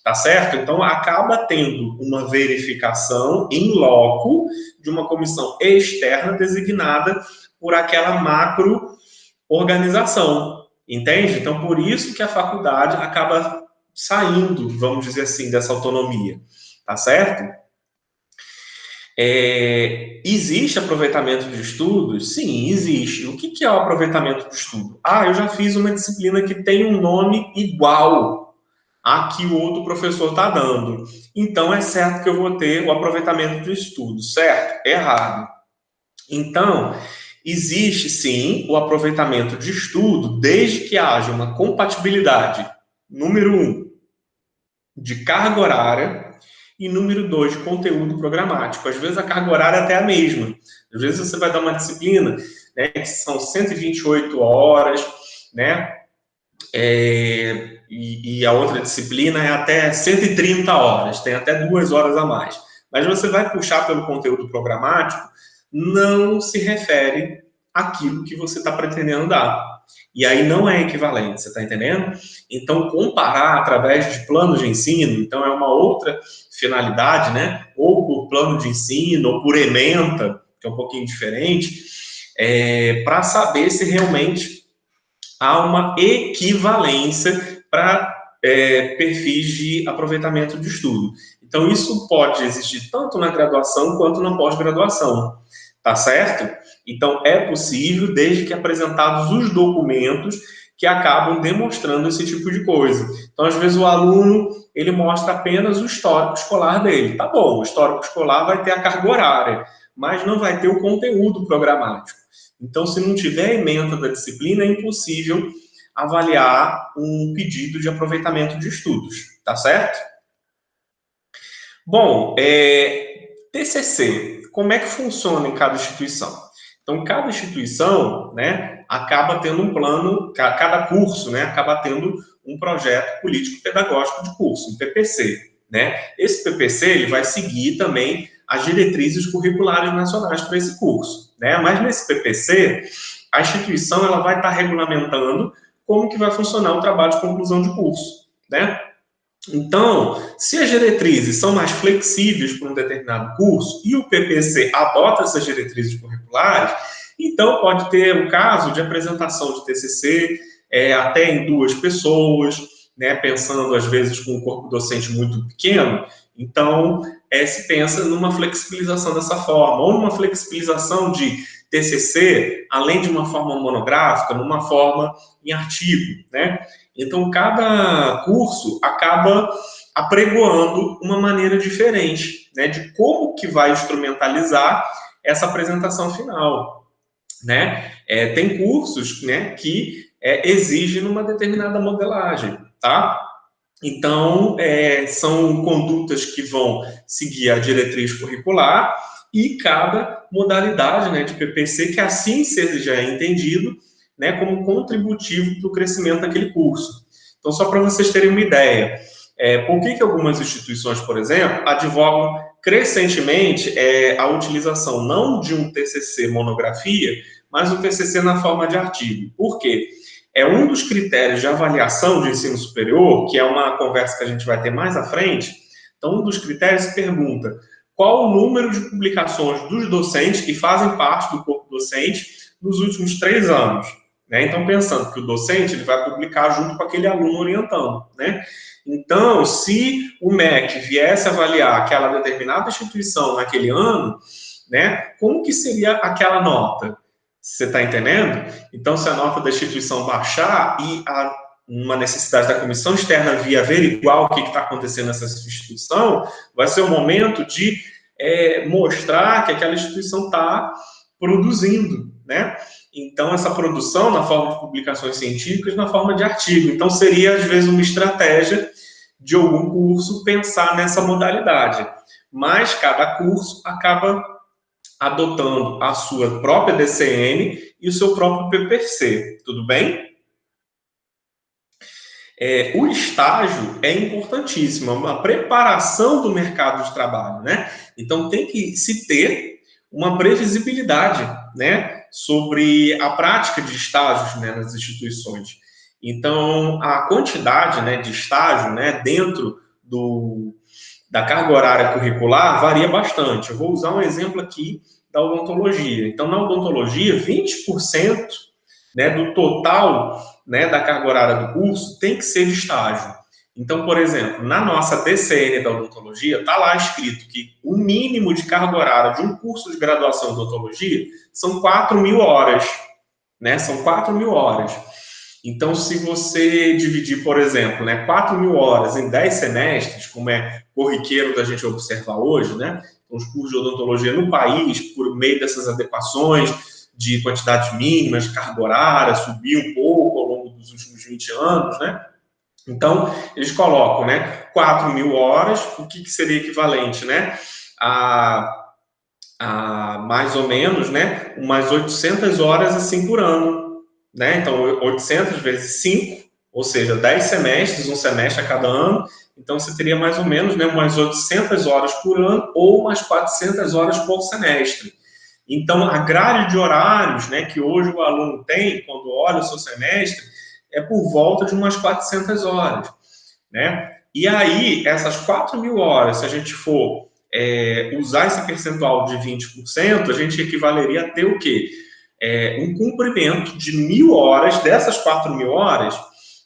Tá certo? Então, acaba tendo uma verificação em loco de uma comissão externa designada por aquela macro organização, entende? Então, por isso que a faculdade acaba saindo, vamos dizer assim, dessa autonomia, tá certo? Existe aproveitamento de estudos? Sim, existe. O que é o aproveitamento de estudo? Eu já fiz uma disciplina que tem um nome igual a que o outro professor está dando. Então, é certo que eu vou ter o aproveitamento do estudo, certo? Errado. Então, existe, sim, o aproveitamento de estudo, desde que haja uma compatibilidade, número 1, de carga horária, e número 2, de conteúdo programático. Às vezes, a carga horária é até a mesma. Às vezes, você vai dar uma disciplina, né, que são 128 horas, né? E a outra disciplina é até 130 horas, tem até 2 horas a mais. Mas você vai puxar pelo conteúdo programático, não se refere àquilo que você está pretendendo dar. E aí não é equivalente, você está entendendo? Então, comparar através de planos de ensino, então é uma outra finalidade, né? Ou por plano de ensino, ou por ementa, que é um pouquinho diferente, para saber se realmente há uma equivalência para perfis de aproveitamento de estudo. Então, isso pode existir tanto na graduação quanto na pós-graduação, tá certo? Então, é possível, desde que apresentados os documentos que acabam demonstrando esse tipo de coisa. Então, às vezes, o aluno, ele mostra apenas o histórico escolar dele. Tá bom, o histórico escolar vai ter a carga horária, mas não vai ter o conteúdo programático. Então, se não tiver ementa da disciplina, é impossível avaliar um pedido de aproveitamento de estudos, tá certo? Bom, TCC, como é que funciona em cada instituição? Então, cada instituição, né, acaba tendo um plano, cada curso, né, acaba tendo um projeto político-pedagógico de curso, um PPC, né? Esse PPC, ele vai seguir também as diretrizes curriculares nacionais para esse curso, né? Mas nesse PPC, a instituição ela vai estar regulamentando como que vai funcionar o trabalho de conclusão de curso, né? Então, se as diretrizes são mais flexíveis para um determinado curso e o PPC adota essas diretrizes curriculares, então pode ter o caso de apresentação de TCC até em 2 pessoas, né, pensando às vezes com um corpo docente muito pequeno. Então, se pensa numa flexibilização dessa forma, ou numa flexibilização de TCC, além de uma forma monográfica, numa forma em artigo, né? Então, cada curso acaba apregoando uma maneira diferente, né, de como que vai instrumentalizar essa apresentação final, né? Tem cursos, né, que exigem uma determinada modelagem, tá? Então, são condutas que vão seguir a diretriz curricular e cada modalidade, né, de PPC que assim seja entendido, né, como contributivo para o crescimento daquele curso. Então, só para vocês terem uma ideia, por que algumas instituições, por exemplo, advogam crescentemente a utilização não de um TCC monografia, mas um TCC na forma de artigo. Por quê? É um dos critérios de avaliação de ensino superior, que é uma conversa que a gente vai ter mais à frente. Então, um dos critérios se pergunta qual o número de publicações dos docentes que fazem parte do corpo docente nos últimos 3 anos. Né? Então, pensando que o docente ele vai publicar junto com aquele aluno orientando. Né? Então, se o MEC viesse avaliar aquela determinada instituição naquele ano, né, como que seria aquela nota? Você está entendendo? Então, se a nota da instituição baixar e uma necessidade da comissão externa vir averiguar o que está acontecendo nessa instituição, vai ser o momento de mostrar que aquela instituição está produzindo, né? Então, essa produção na forma de publicações científicas, na forma de artigo. Então, seria, às vezes, uma estratégia de algum curso pensar nessa modalidade. Mas cada curso acaba adotando a sua própria DCN e o seu próprio PPC. Tudo bem? O estágio é importantíssimo, a preparação do mercado de trabalho, né? Então, tem que se ter uma previsibilidade, né, sobre a prática de estágios, né, nas instituições. Então, a quantidade, né, de estágio, né, dentro da carga horária curricular varia bastante. Eu vou usar um exemplo aqui da odontologia. Então, na odontologia, 20%, né, do total, né, da carga horária do curso tem que ser de estágio. Então, por exemplo, na nossa DCN da odontologia, está lá escrito que o mínimo de carga horária de um curso de graduação em odontologia são 4.000 horas, né? São 4.000 horas. Então, se você dividir, por exemplo, né, 4.000 horas em 10 semestres, como é corriqueiro da gente observar hoje, né? Os cursos de odontologia no país, por meio dessas adequações de quantidades mínimas, de carga horária, subir um pouco ao longo dos últimos 20 anos, né? Então, eles colocam, né, 4.000 horas, o que seria equivalente, né, a mais ou menos, né, umas 800 horas assim por ano, né? Então, 800 vezes 5, ou seja, 10 semestres, um semestre a cada ano. Então, você teria mais ou menos, né, umas 800 horas por ano ou umas 400 horas por semestre. Então, a grade de horários, né, que hoje o aluno tem quando olha o seu semestre é por volta de umas 400 horas, né? E aí, essas 4.000 horas, se a gente for usar esse percentual de 20%, a gente equivaleria a ter o quê? Um cumprimento de 1.000 horas, dessas 4.000 horas,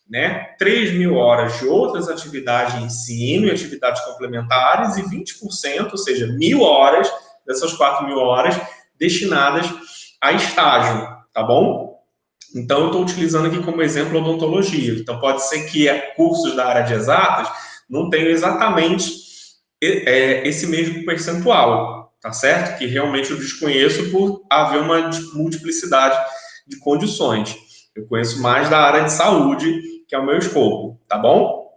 né? 3.000 horas de outras atividades de ensino e atividades complementares e 20%, ou seja, 1.000 horas dessas 4.000 horas destinadas a estágio, tá bom? Então, eu estou utilizando aqui como exemplo a odontologia. Então, pode ser que cursos da área de exatas não tenham exatamente esse mesmo percentual, tá certo? Que realmente eu desconheço por haver uma multiplicidade de condições. Eu conheço mais da área de saúde, que é o meu escopo, tá bom?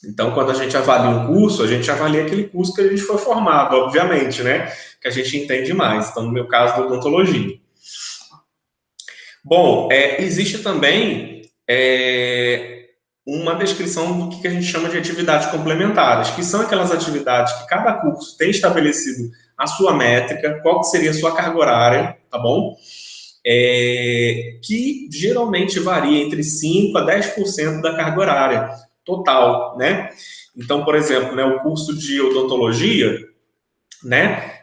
Então, quando a gente avalia um curso, a gente avalia aquele curso que a gente foi formado, obviamente, né? Que a gente entende mais. Então, no meu caso, da odontologia. Bom, existe também uma descrição do que a gente chama de atividades complementares, que são aquelas atividades que cada curso tem estabelecido a sua métrica, qual que seria a sua carga horária, tá bom? Que geralmente varia entre 5% a 10% da carga horária total, né? Então, por exemplo, né, o curso de odontologia, né,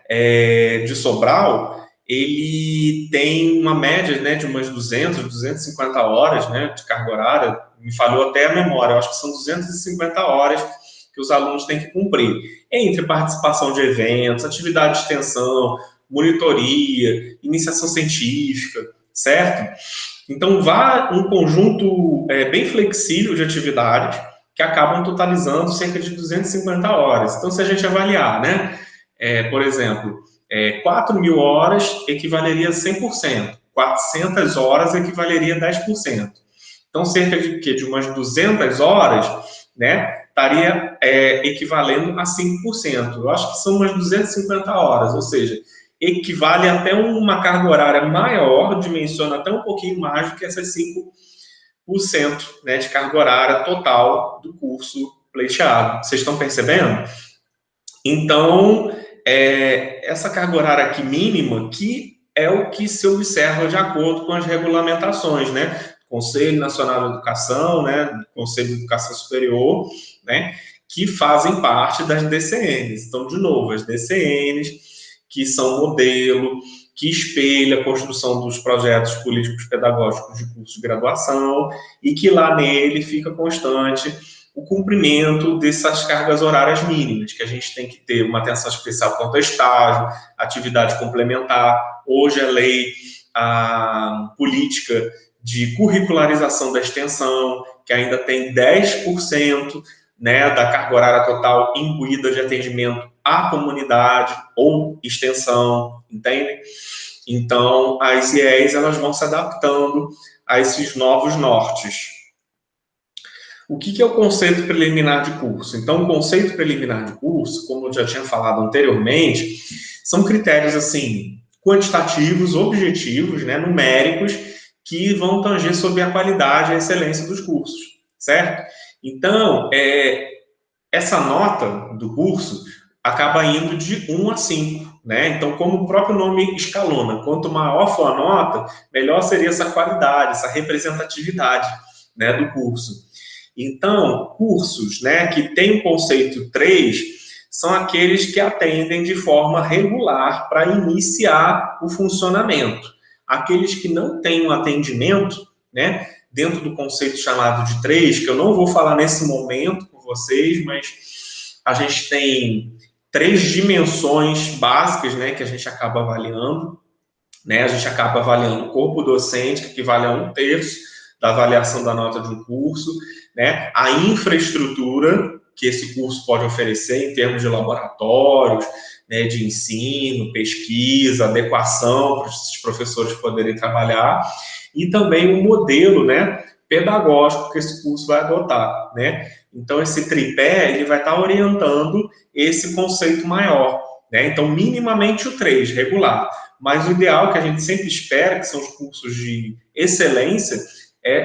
de Sobral, ele tem uma média, né, de umas 250 horas, né, de carga horária. Me falhou até a memória, eu acho que são 250 horas que os alunos têm que cumprir, entre participação de eventos, atividade de extensão, monitoria, iniciação científica, certo? Então, um conjunto bem flexível de atividades que acabam totalizando cerca de 250 horas. Então, se a gente avaliar, né, por exemplo, 4.000 horas equivaleria a 100%, 400 horas equivaleria a 10%. Então, cerca de umas 200 horas, né, estaria equivalendo a 5%. Eu acho que são umas 250 horas, ou seja, equivale até uma carga horária maior, dimensiona até um pouquinho mais do que essas 5%, né, de carga horária total do curso pleiteado. Vocês estão percebendo? Então, essa carga horária aqui mínima, que é o que se observa de acordo com as regulamentações, né? Conselho Nacional de Educação, né? Conselho de Educação Superior, né? Que fazem parte das DCNs. Então, de novo, as DCNs, que são modelo, que espelha a construção dos projetos políticos pedagógicos de curso de graduação e que lá nele fica constante o cumprimento dessas cargas horárias mínimas, que a gente tem que ter uma atenção especial quanto ao estágio, atividade complementar. Hoje a lei, a política de curricularização da extensão, que ainda tem 10%, né, da carga horária total imbuída de atendimento à comunidade ou extensão, entende? Então, as IEs elas vão se adaptando a esses novos nortes. O que é o conceito preliminar de curso? Então, o conceito preliminar de curso, como eu já tinha falado anteriormente, são critérios assim quantitativos, objetivos, né, numéricos, que vão tanger sobre a qualidade e a excelência dos cursos, certo? Então, essa nota do curso acaba indo de 1 a 5, né? Então, como o próprio nome escalona, quanto maior for a nota, melhor seria essa qualidade, essa representatividade, né, do curso. Então, cursos, né, que tem o conceito 3, são aqueles que atendem de forma regular para iniciar o funcionamento. Aqueles que não têm um atendimento, né, dentro do conceito chamado de 3, que eu não vou falar nesse momento com vocês, mas a gente tem 3 dimensões básicas, né, que a gente acaba avaliando, né? A gente acaba avaliando o corpo docente, que equivale a 1/3 da avaliação da nota de um curso, né? A infraestrutura que esse curso pode oferecer em termos de laboratórios, né, de ensino, pesquisa, adequação para os professores poderem trabalhar, e também o modelo, né, pedagógico que esse curso vai adotar, né? Então, esse tripé, ele vai estar orientando esse conceito maior, né? Então, minimamente o 3, regular. Mas o ideal que a gente sempre espera, que são os cursos de excelência,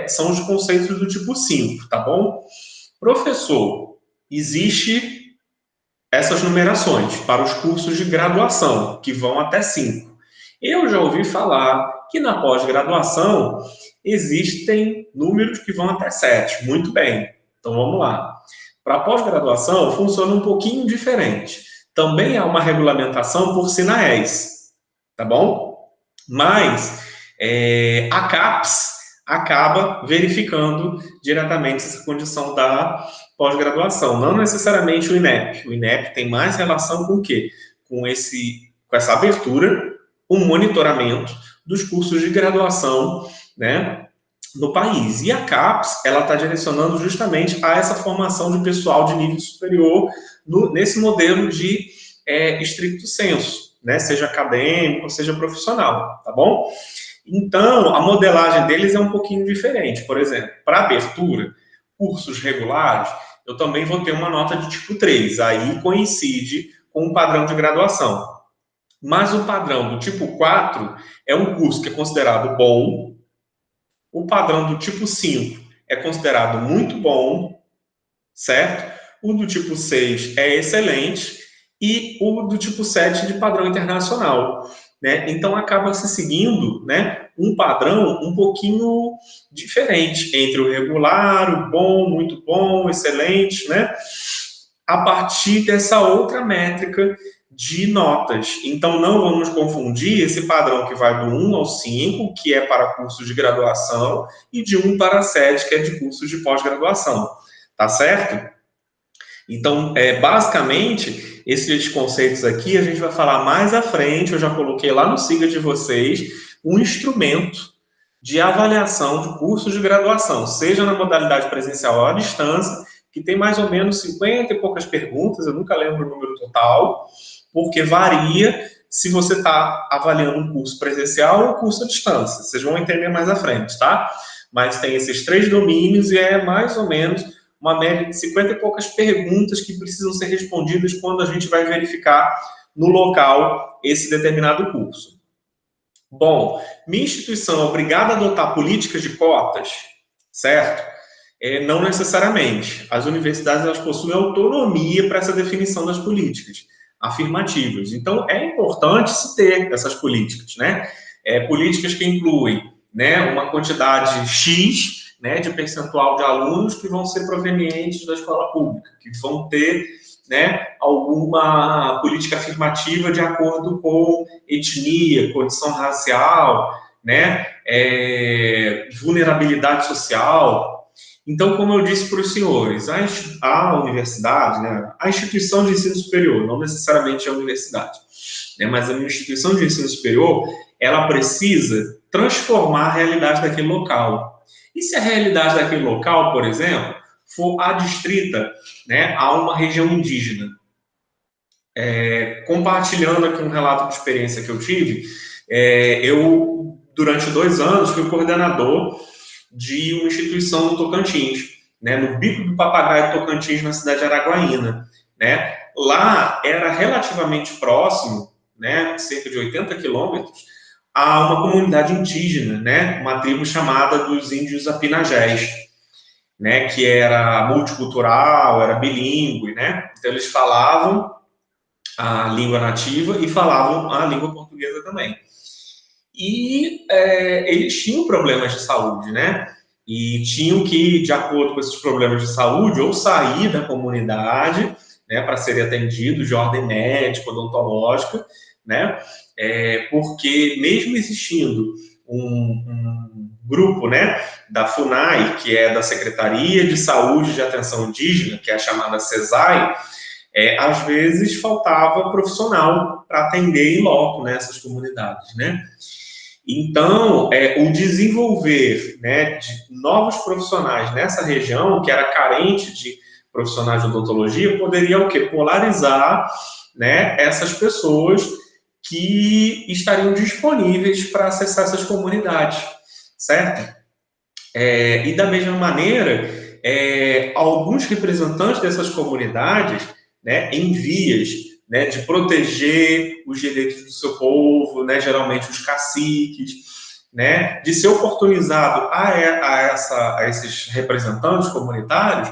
são os conceitos do tipo 5, tá bom? Professor, existe essas numerações para os cursos de graduação, que vão até 5. Eu já ouvi falar que na pós-graduação existem números que vão até 7. Muito bem, então vamos lá. Para a pós-graduação funciona um pouquinho diferente. Também há uma regulamentação por SINAES, tá bom? Mas a CAPES acaba verificando diretamente essa condição da pós-graduação, não necessariamente o INEP. O INEP tem mais relação com o quê? Com essa abertura, o monitoramento dos cursos de graduação, né, no país. E a CAPES, ela está direcionando justamente a essa formação de pessoal de nível superior nesse modelo de estricto sensu, né, seja acadêmico, seja profissional, tá bom? Então, a modelagem deles é um pouquinho diferente. Por exemplo, para abertura, cursos regulares, eu também vou ter uma nota de tipo 3, aí coincide com o padrão de graduação. Mas o padrão do tipo 4 é um curso que é considerado bom, o padrão do tipo 5 é considerado muito bom, certo? O do tipo 6 é excelente e o do tipo 7 de padrão internacional, né? Então acaba se seguindo, né, um padrão um pouquinho diferente entre o regular, o bom, muito bom, excelente, né? A partir dessa outra métrica de notas. Então, não vamos confundir esse padrão que vai do 1 ao 5, que é para cursos de graduação, e de 1 para 7, que é de cursos de pós-graduação. Tá certo? Então, basicamente, esses conceitos aqui a gente vai falar mais à frente. Eu já coloquei lá no Siga de vocês um instrumento de avaliação de cursos de graduação, seja na modalidade presencial ou à distância, que tem mais ou menos 50 e poucas perguntas, eu nunca lembro o número total, porque varia se você está avaliando um curso presencial ou um curso à distância. Vocês vão entender mais à frente, tá? Mas tem esses 3 domínios e é mais ou menos uma média de 50 e poucas perguntas que precisam ser respondidas quando a gente vai verificar no local esse determinado curso. Bom, minha instituição é obrigada a adotar políticas de cotas, certo? Não necessariamente. As universidades elas possuem autonomia para essa definição das políticas afirmativas. Então, é importante se ter essas políticas, né? Políticas que incluem, né, uma quantidade X, né, de percentual de alunos que vão ser provenientes da escola pública, que vão ter, né, alguma política afirmativa de acordo com etnia, condição racial, né, vulnerabilidade social. Então, como eu disse para os senhores, a universidade, né, a instituição de ensino superior, não necessariamente a universidade, né, mas a instituição de ensino superior, ela precisa transformar a realidade daquele local. E se a realidade daquele local, por exemplo, for adstrita, né, a uma região indígena? Compartilhando aqui um relato de experiência que eu tive, eu, durante 2 anos, fui coordenador de uma instituição no Tocantins, né, no Bico do Papagaio Tocantins, na cidade de Araguaína, né? Lá era relativamente próximo, né, cerca de 80 quilômetros, a uma comunidade indígena, né, uma tribo chamada dos Índios Apinagés, né, que era multicultural, era bilíngue, né? Então eles falavam a língua nativa e falavam a língua portuguesa também. E eles tinham problemas de saúde, né? E tinham que, de acordo com esses problemas de saúde, ou sair da comunidade, né, para serem atendidos de ordem médica, odontológica, né? Porque mesmo existindo um grupo, né, da FUNAI, que é da Secretaria de Saúde de Atenção Indígena, que é a chamada CESAI, às vezes faltava profissional para atender em loco nessas comunidades, né? Então, o desenvolver, né, de novos profissionais nessa região, que era carente de profissionais de odontologia, poderia o quê? Polarizar, né, essas pessoas que estariam disponíveis para acessar essas comunidades, certo? E da mesma maneira, alguns representantes dessas comunidades, né, em vias, né, de proteger os direitos do seu povo, né, geralmente os caciques, né, de ser oportunizado a esses representantes comunitários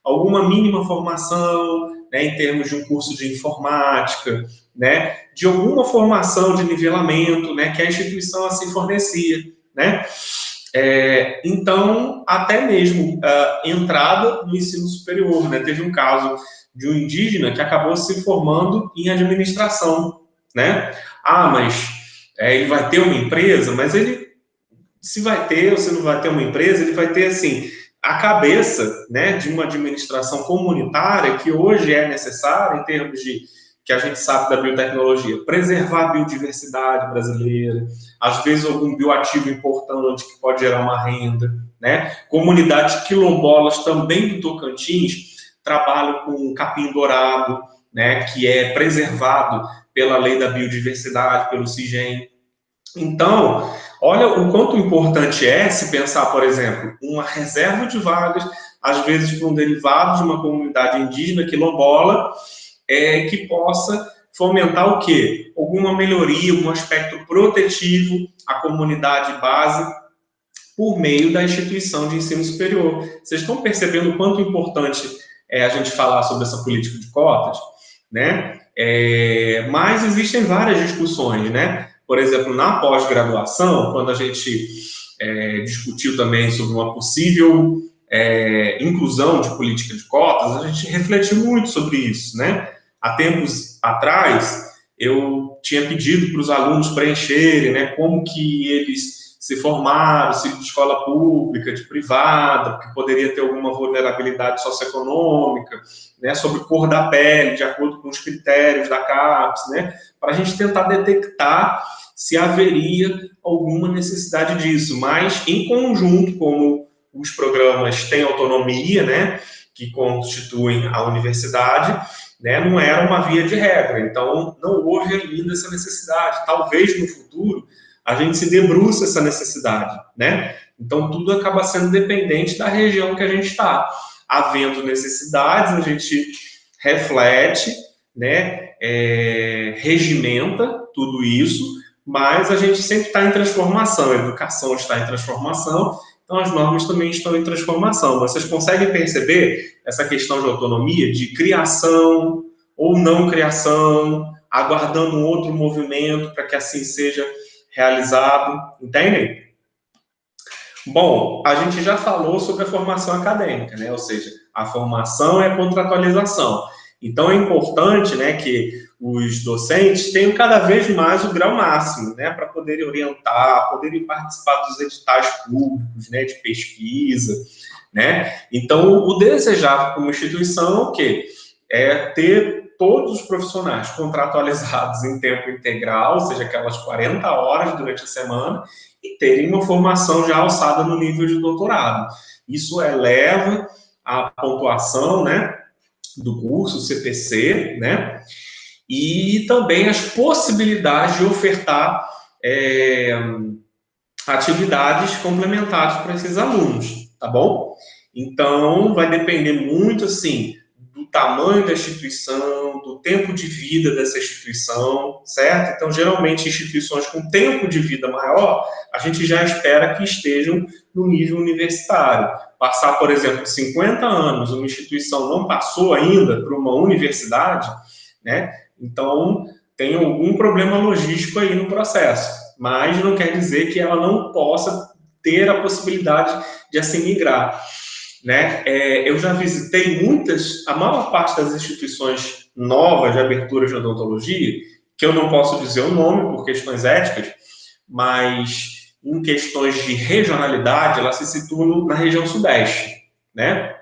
alguma mínima formação, né, em termos de um curso de informática, né, de alguma formação de nivelamento, né, que a instituição assim fornecia, né? Então, até mesmo entrada no ensino superior, né? Teve um caso de um indígena que acabou se formando em administração, né? Mas ele vai ter uma empresa, mas ele, se vai ter ou se não vai ter uma empresa, ele vai ter, assim, a cabeça, né, de uma administração comunitária que hoje é necessária em termos de que a gente sabe da biotecnologia, preservar a biodiversidade brasileira, às vezes algum bioativo importante que pode gerar uma renda, né? Comunidades quilombolas também do Tocantins trabalham com capim dourado, né, que é preservado pela lei da biodiversidade, pelo CIGEM. Então, olha o quanto importante é se pensar, por exemplo, uma reserva de vagas, às vezes para um derivado de uma comunidade indígena quilombola, que possa fomentar o quê? Alguma melhoria, um aspecto protetivo à comunidade base por meio da instituição de ensino superior. Vocês estão percebendo o quanto importante é a gente falar sobre essa política de cotas, né? Mas existem várias discussões, né? Por exemplo, na pós-graduação, quando a gente discutiu também sobre uma possível inclusão de política de cotas, a gente refletiu muito sobre isso, né? Há tempos atrás, eu tinha pedido para os alunos preencherem, né, como que eles se formaram, se de escola pública, de privada, porque poderia ter alguma vulnerabilidade socioeconômica, né, sobre cor da pele, de acordo com os critérios da CAPES, né, para a gente tentar detectar se haveria alguma necessidade disso, mas em conjunto, como os programas têm autonomia, né, que constituem a universidade, né, não era uma via de regra, então não houve ainda essa necessidade. Talvez no futuro a gente se debruce essa necessidade, né? Então tudo acaba sendo dependente da região que a gente está. Havendo necessidades, a gente reflete, né, regimenta tudo isso, mas a gente sempre está em transformação, a educação está em transformação, então as normas também estão em transformação. Vocês conseguem perceber essa questão de autonomia, de criação ou não criação, aguardando um outro movimento para que assim seja realizado, entendem? Bom, a gente já falou sobre a formação acadêmica, né? Ou seja, a formação é a contratualização. Então, é importante, né, que os docentes tenham cada vez mais o grau máximo, né, para poderem orientar, poderem participar dos editais públicos, né, de pesquisa, né? Então, o desejável como instituição é o quê? É ter todos os profissionais contratualizados em tempo integral, ou seja, aquelas 40 horas durante a semana, e terem uma formação já alçada no nível de doutorado. Isso eleva a pontuação, né, do curso CPC, né, e também as possibilidades de ofertar atividades complementares para esses alunos, tá bom? Então, vai depender muito, assim, do tamanho da instituição, do tempo de vida dessa instituição, certo? Então, geralmente, instituições com tempo de vida maior, a gente já espera que estejam no nível universitário. Passar, por exemplo, 50 anos, uma instituição não passou ainda para uma universidade, né? Então, tem algum problema logístico aí no processo, mas não quer dizer que ela não possa ter a possibilidade de assim migrar, né? Eu já visitei a maior parte das instituições novas de abertura de odontologia, que eu não posso dizer o nome por questões éticas, mas em questões de regionalidade, ela se situa na região sudeste, né?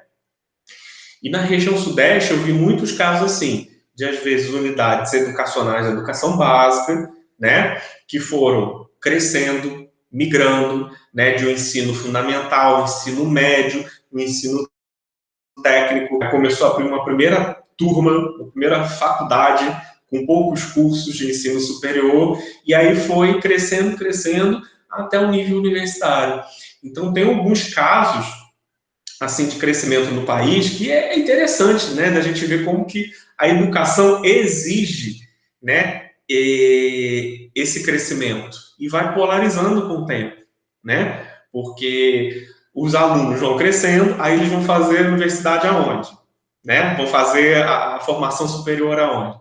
E na região sudeste eu vi muitos casos assim, de às vezes unidades educacionais de educação básica, né, que foram crescendo, migrando, né, de um ensino fundamental, ensino médio, um ensino técnico, começou a abrir uma primeira turma, uma primeira faculdade com poucos cursos de ensino superior, e aí foi crescendo, crescendo até o nível universitário. Então tem alguns casos assim de crescimento no país que é interessante, né, da gente ver como que a educação exige, né, esse crescimento e vai polarizando com o tempo, né, porque os alunos vão crescendo, aí eles vão fazer a universidade aonde, né, vão fazer a formação superior aonde.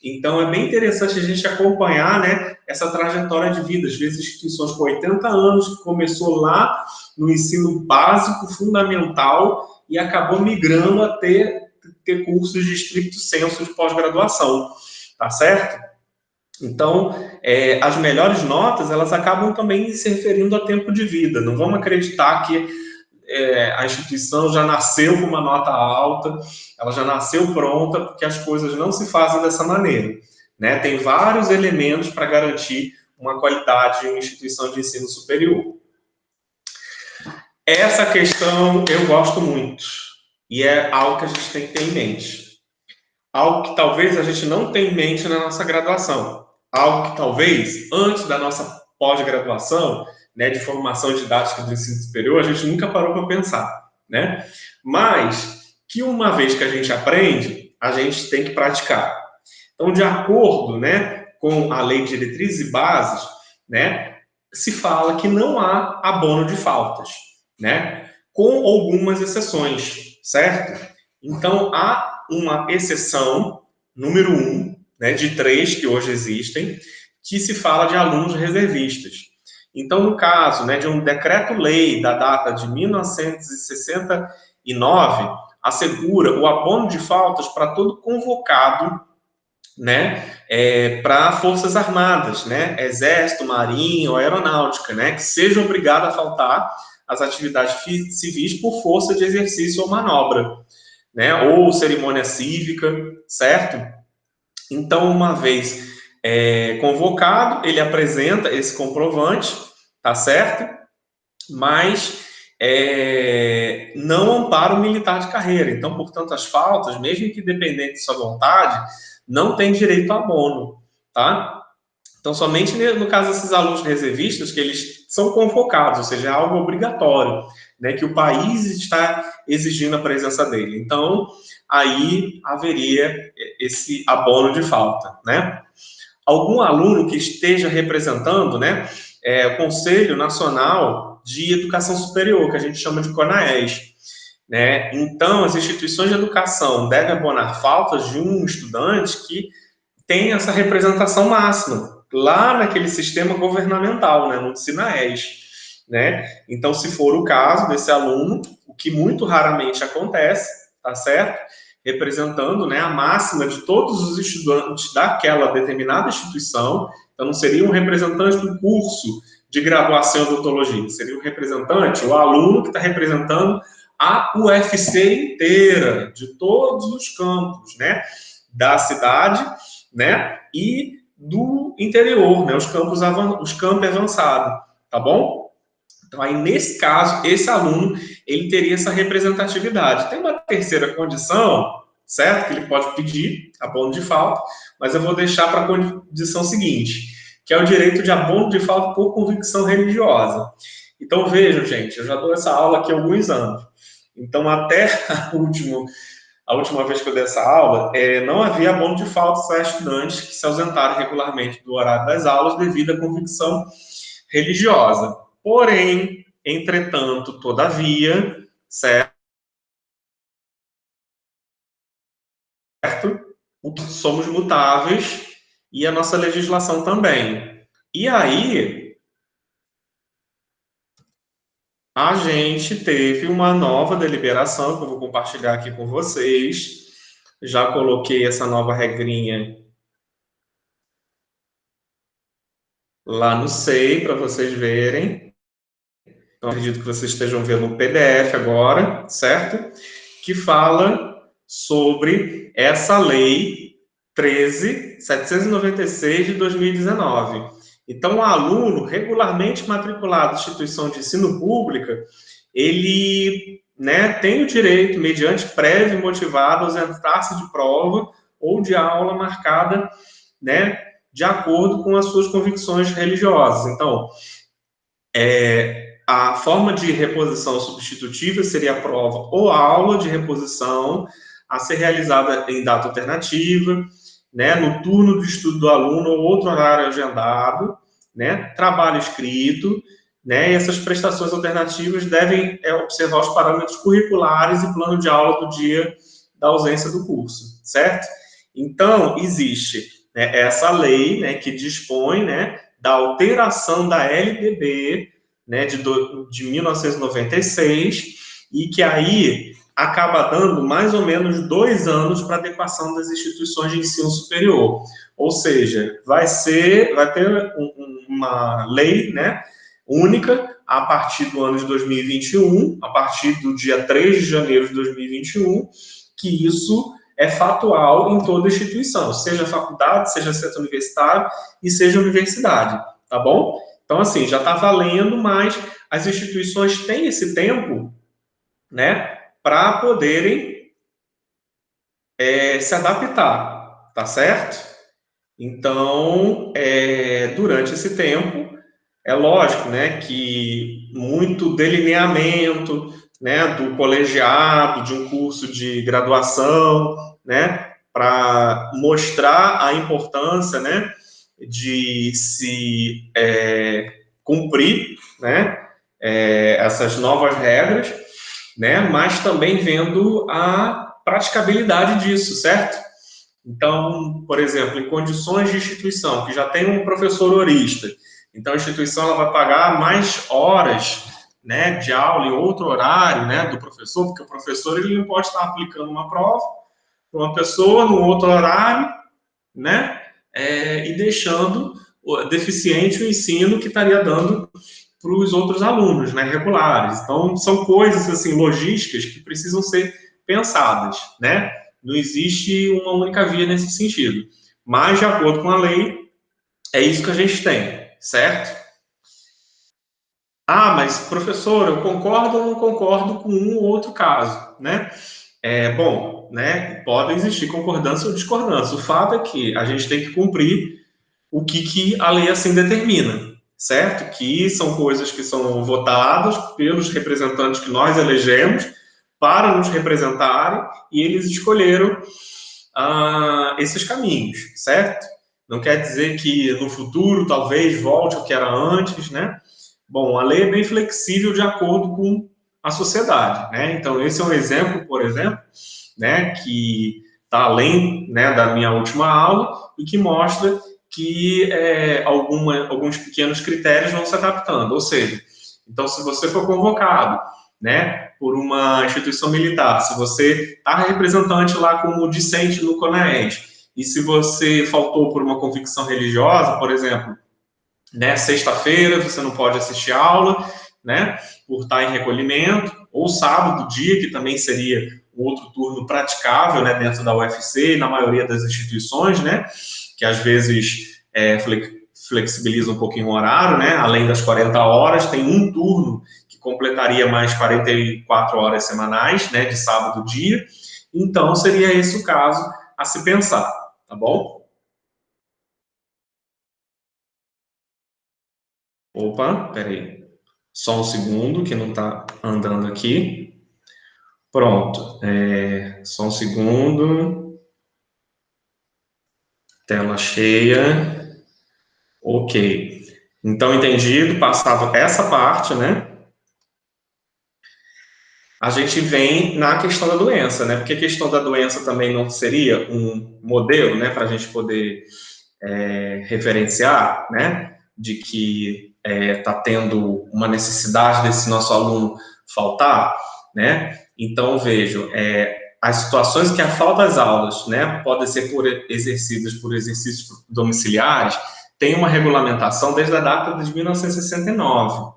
Então, é bem interessante a gente acompanhar, né, essa trajetória de vida. Às vezes, instituições com 80 anos, que começou lá no ensino básico, fundamental, e acabou migrando a ter cursos de estricto sensu de pós-graduação, tá certo? Então, as melhores notas, elas acabam também se referindo a tempo de vida. Não vamos acreditar que a instituição já nasceu com uma nota alta, ela já nasceu pronta, porque as coisas não se fazem dessa maneira, né? Tem vários elementos para garantir uma qualidade em uma instituição de ensino superior. Essa questão eu gosto muito, e é algo que a gente tem que ter em mente. Algo que talvez a gente não tenha em mente na nossa graduação. Algo que talvez, antes da nossa pós-graduação, né, de formação didática do ensino superior, a gente nunca parou para pensar, né? Mas que uma vez que a gente aprende, a gente tem que praticar. Então, de acordo, né, com a Lei de Diretrizes e Bases, né, se fala que não há abono de faltas, né? Com algumas exceções, certo? Então, há uma exceção, número 1, né, de 3 que hoje existem, que se fala de alunos reservistas. Então, no caso, né, de um decreto-lei da data de 1969, assegura o abono de faltas para todo convocado, né, para Forças Armadas, né, Exército, Marinha ou Aeronáutica, né, que seja obrigado a faltar às atividades civis por força de exercício ou manobra, né, ou cerimônia cívica, certo? Então, uma vez convocado, ele apresenta esse comprovante, tá certo? Mas não ampara o militar de carreira. Então, portanto, as faltas, mesmo que dependente de sua vontade, não tem direito a abono, tá? Então, somente no caso desses alunos reservistas, que eles são convocados, ou seja, é algo obrigatório, né, que o país está exigindo a presença dele. Então, aí haveria esse abono de falta, né? Algum aluno que esteja representando, né, o Conselho Nacional de Educação Superior, que a gente chama de CONAES, né? Então, as instituições de educação devem abonar faltas de um estudante que tem essa representação máxima, lá naquele sistema governamental, né, no SINAES, né? Então, se for o caso desse aluno, o que muito raramente acontece, tá certo? Representando, né, a máxima de todos os estudantes daquela determinada instituição, então não seria um representante do curso de graduação em odontologia, seria um representante, o aluno que está representando a UFC inteira, de todos os campos, né, da cidade, né, e do interior, né, os campos avançados, tá bom? Então, aí, nesse caso, esse aluno, ele teria essa representatividade. Tem uma terceira condição, certo? Que ele pode pedir abono de falta, mas eu vou deixar para a condição seguinte, que é o direito de abono de falta por convicção religiosa. Então, vejam, gente, eu já dou essa aula aqui há alguns anos. Então, até a última vez que eu dei essa aula, não havia abono de falta para estudantes que se ausentaram regularmente do horário das aulas devido à convicção religiosa. Porém, entretanto, todavia, certo? Somos mutáveis e a nossa legislação também. E aí, a gente teve uma nova deliberação que eu vou compartilhar aqui com vocês. Já coloquei essa nova regrinha lá no SEI para vocês verem. Então, acredito que vocês estejam vendo o PDF agora, certo? Que fala sobre essa lei 13.796 de 2019. Então, o aluno regularmente matriculado em instituição de ensino pública, ele, né, tem o direito, mediante prévio e motivado, a ausentar-se de prova ou de aula marcada, né, de acordo com as suas convicções religiosas. Então, a forma de reposição substitutiva seria a prova ou aula de reposição a ser realizada em data alternativa, né, no turno de estudo do aluno ou outro horário agendado, né, trabalho escrito, né, e essas prestações alternativas devem observar os parâmetros curriculares e plano de aula do dia da ausência do curso, certo? Então, existe, né, essa lei, né, que dispõe, né, da alteração da LDB, né, de 1996, e que aí acaba dando mais ou menos 2 anos para adequação das instituições de ensino superior. Ou seja, vai ter uma lei, né, única a partir do ano de 2021, a partir do dia 3 de janeiro de 2021, que isso é fatual em toda instituição, seja faculdade, seja centro universitário e seja universidade, tá bom? Então, assim, já está valendo, mas as instituições têm esse tempo, né, para poderem se adaptar, tá certo? Então, durante esse tempo, é lógico, né, que muito delineamento, né, do colegiado, de um curso de graduação, né, para mostrar a importância, né, de se cumprir, né, essas novas regras, né, mas também vendo a praticabilidade disso, certo? Então, por exemplo, em condições de instituição que já tem um professor horista, então a instituição ela vai pagar mais horas, né, de aula em outro horário, né, do professor, porque o professor ele não pode estar aplicando uma prova para uma pessoa no outro horário, né, e deixando deficiente o ensino que estaria dando para os outros alunos, né, regulares. Então, são coisas, assim, logísticas que precisam ser pensadas, né? Não existe uma única via nesse sentido. Mas, de acordo com a lei, é isso que a gente tem, certo? Ah, mas, professor, eu concordo ou não concordo com um ou outro caso, né? Bom, né, podem existir concordância ou discordância. O fato é que a gente tem que cumprir o que a lei assim determina, certo? Que são coisas que são votadas pelos representantes que nós elegemos para nos representarem e eles escolheram esses caminhos, certo? Não quer dizer que no futuro talvez volte ao que era antes, né? Bom, a lei é bem flexível de acordo com a sociedade, né? Então, esse é um exemplo, por exemplo, né, que está além, né, da minha última aula e que mostra que alguns pequenos critérios vão se adaptando. Ou seja, então, se você for convocado, né, por uma instituição militar, se você está representante lá como discente no CONAED, e se você faltou por uma convicção religiosa, por exemplo, né, sexta-feira você não pode assistir aula, né, por estar em recolhimento, ou sábado dia, que também seria um outro turno praticável, né, dentro da UFC, na maioria das instituições, né, que às vezes flexibiliza um pouquinho o horário, né, além das 40 horas, tem um turno que completaria mais 44 horas semanais, né, de sábado dia. Então, seria esse o caso a se pensar, tá bom? Opa, peraí. Só um segundo, que não está andando aqui. Pronto. Só um segundo. Tela cheia. Ok. Então, entendido, passado essa parte, né? A gente vem na questão da doença, né? Porque a questão da doença também não seria um modelo, né? Para a gente poder referenciar, né? De que está tendo uma necessidade desse nosso aluno faltar, né? Então, vejo, as situações que a falta das aulas, né, podem ser exercidas por exercícios domiciliares, tem uma regulamentação desde a data de 1969.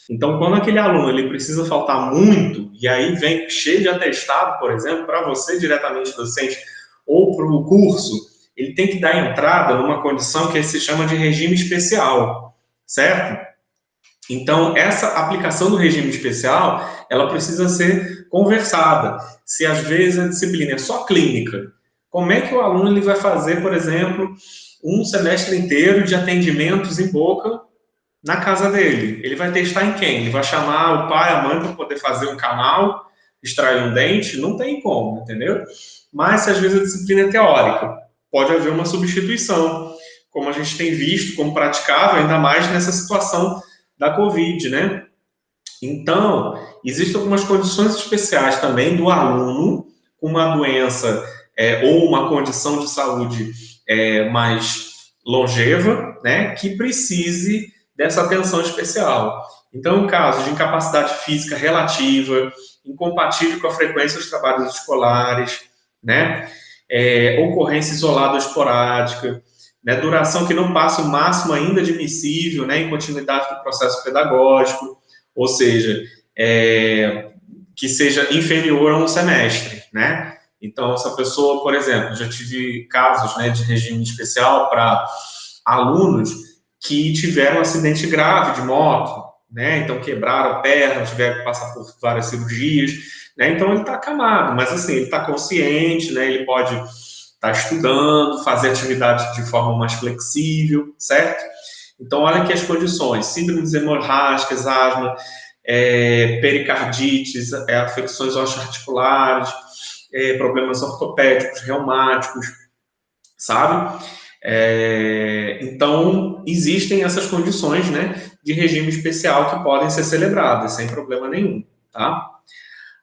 Então, quando aquele aluno ele precisa faltar muito, e aí vem cheio de atestado, por exemplo, para você diretamente docente ou para o curso, ele tem que dar entrada numa condição que se chama de regime especial, certo? Então, essa aplicação do regime especial, ela precisa ser conversada. Se às vezes a disciplina é só clínica, como é que o aluno ele vai fazer, por exemplo, um semestre inteiro de atendimentos em boca na casa dele? Ele vai testar em quem? Ele vai chamar o pai, a mãe para poder fazer um canal, extrair um dente? Não tem como, entendeu? Mas se às vezes a disciplina é teórica, pode haver uma substituição, como a gente tem visto como praticável, ainda mais nessa situação da Covid, né? Então, existem algumas condições especiais também do aluno com uma doença ou uma condição de saúde mais longeva, né, que precise dessa atenção especial. Então, em caso de incapacidade física relativa, incompatível com a frequência dos trabalhos escolares, né, ocorrência isolada ou esporádica, né, duração que não passa o máximo ainda admissível, né, em continuidade do processo pedagógico, ou seja, que seja inferior a um semestre, né? Então, essa pessoa, por exemplo, já tive casos, né, de regime especial para alunos que tiveram um acidente grave de moto, né? Então, quebraram a perna, tiveram que passar por várias cirurgias, né? Então, ele está acamado, mas assim, ele está consciente, né? Ele pode estar estudando, fazer atividades de forma mais flexível, certo? Então, olha aqui as condições: síndromes hemorrágicas, asma, pericardites, afecções osteoarticulares, problemas ortopédicos, reumáticos, sabe? Então, existem essas condições, né, de regime especial que podem ser celebradas, sem problema nenhum, tá?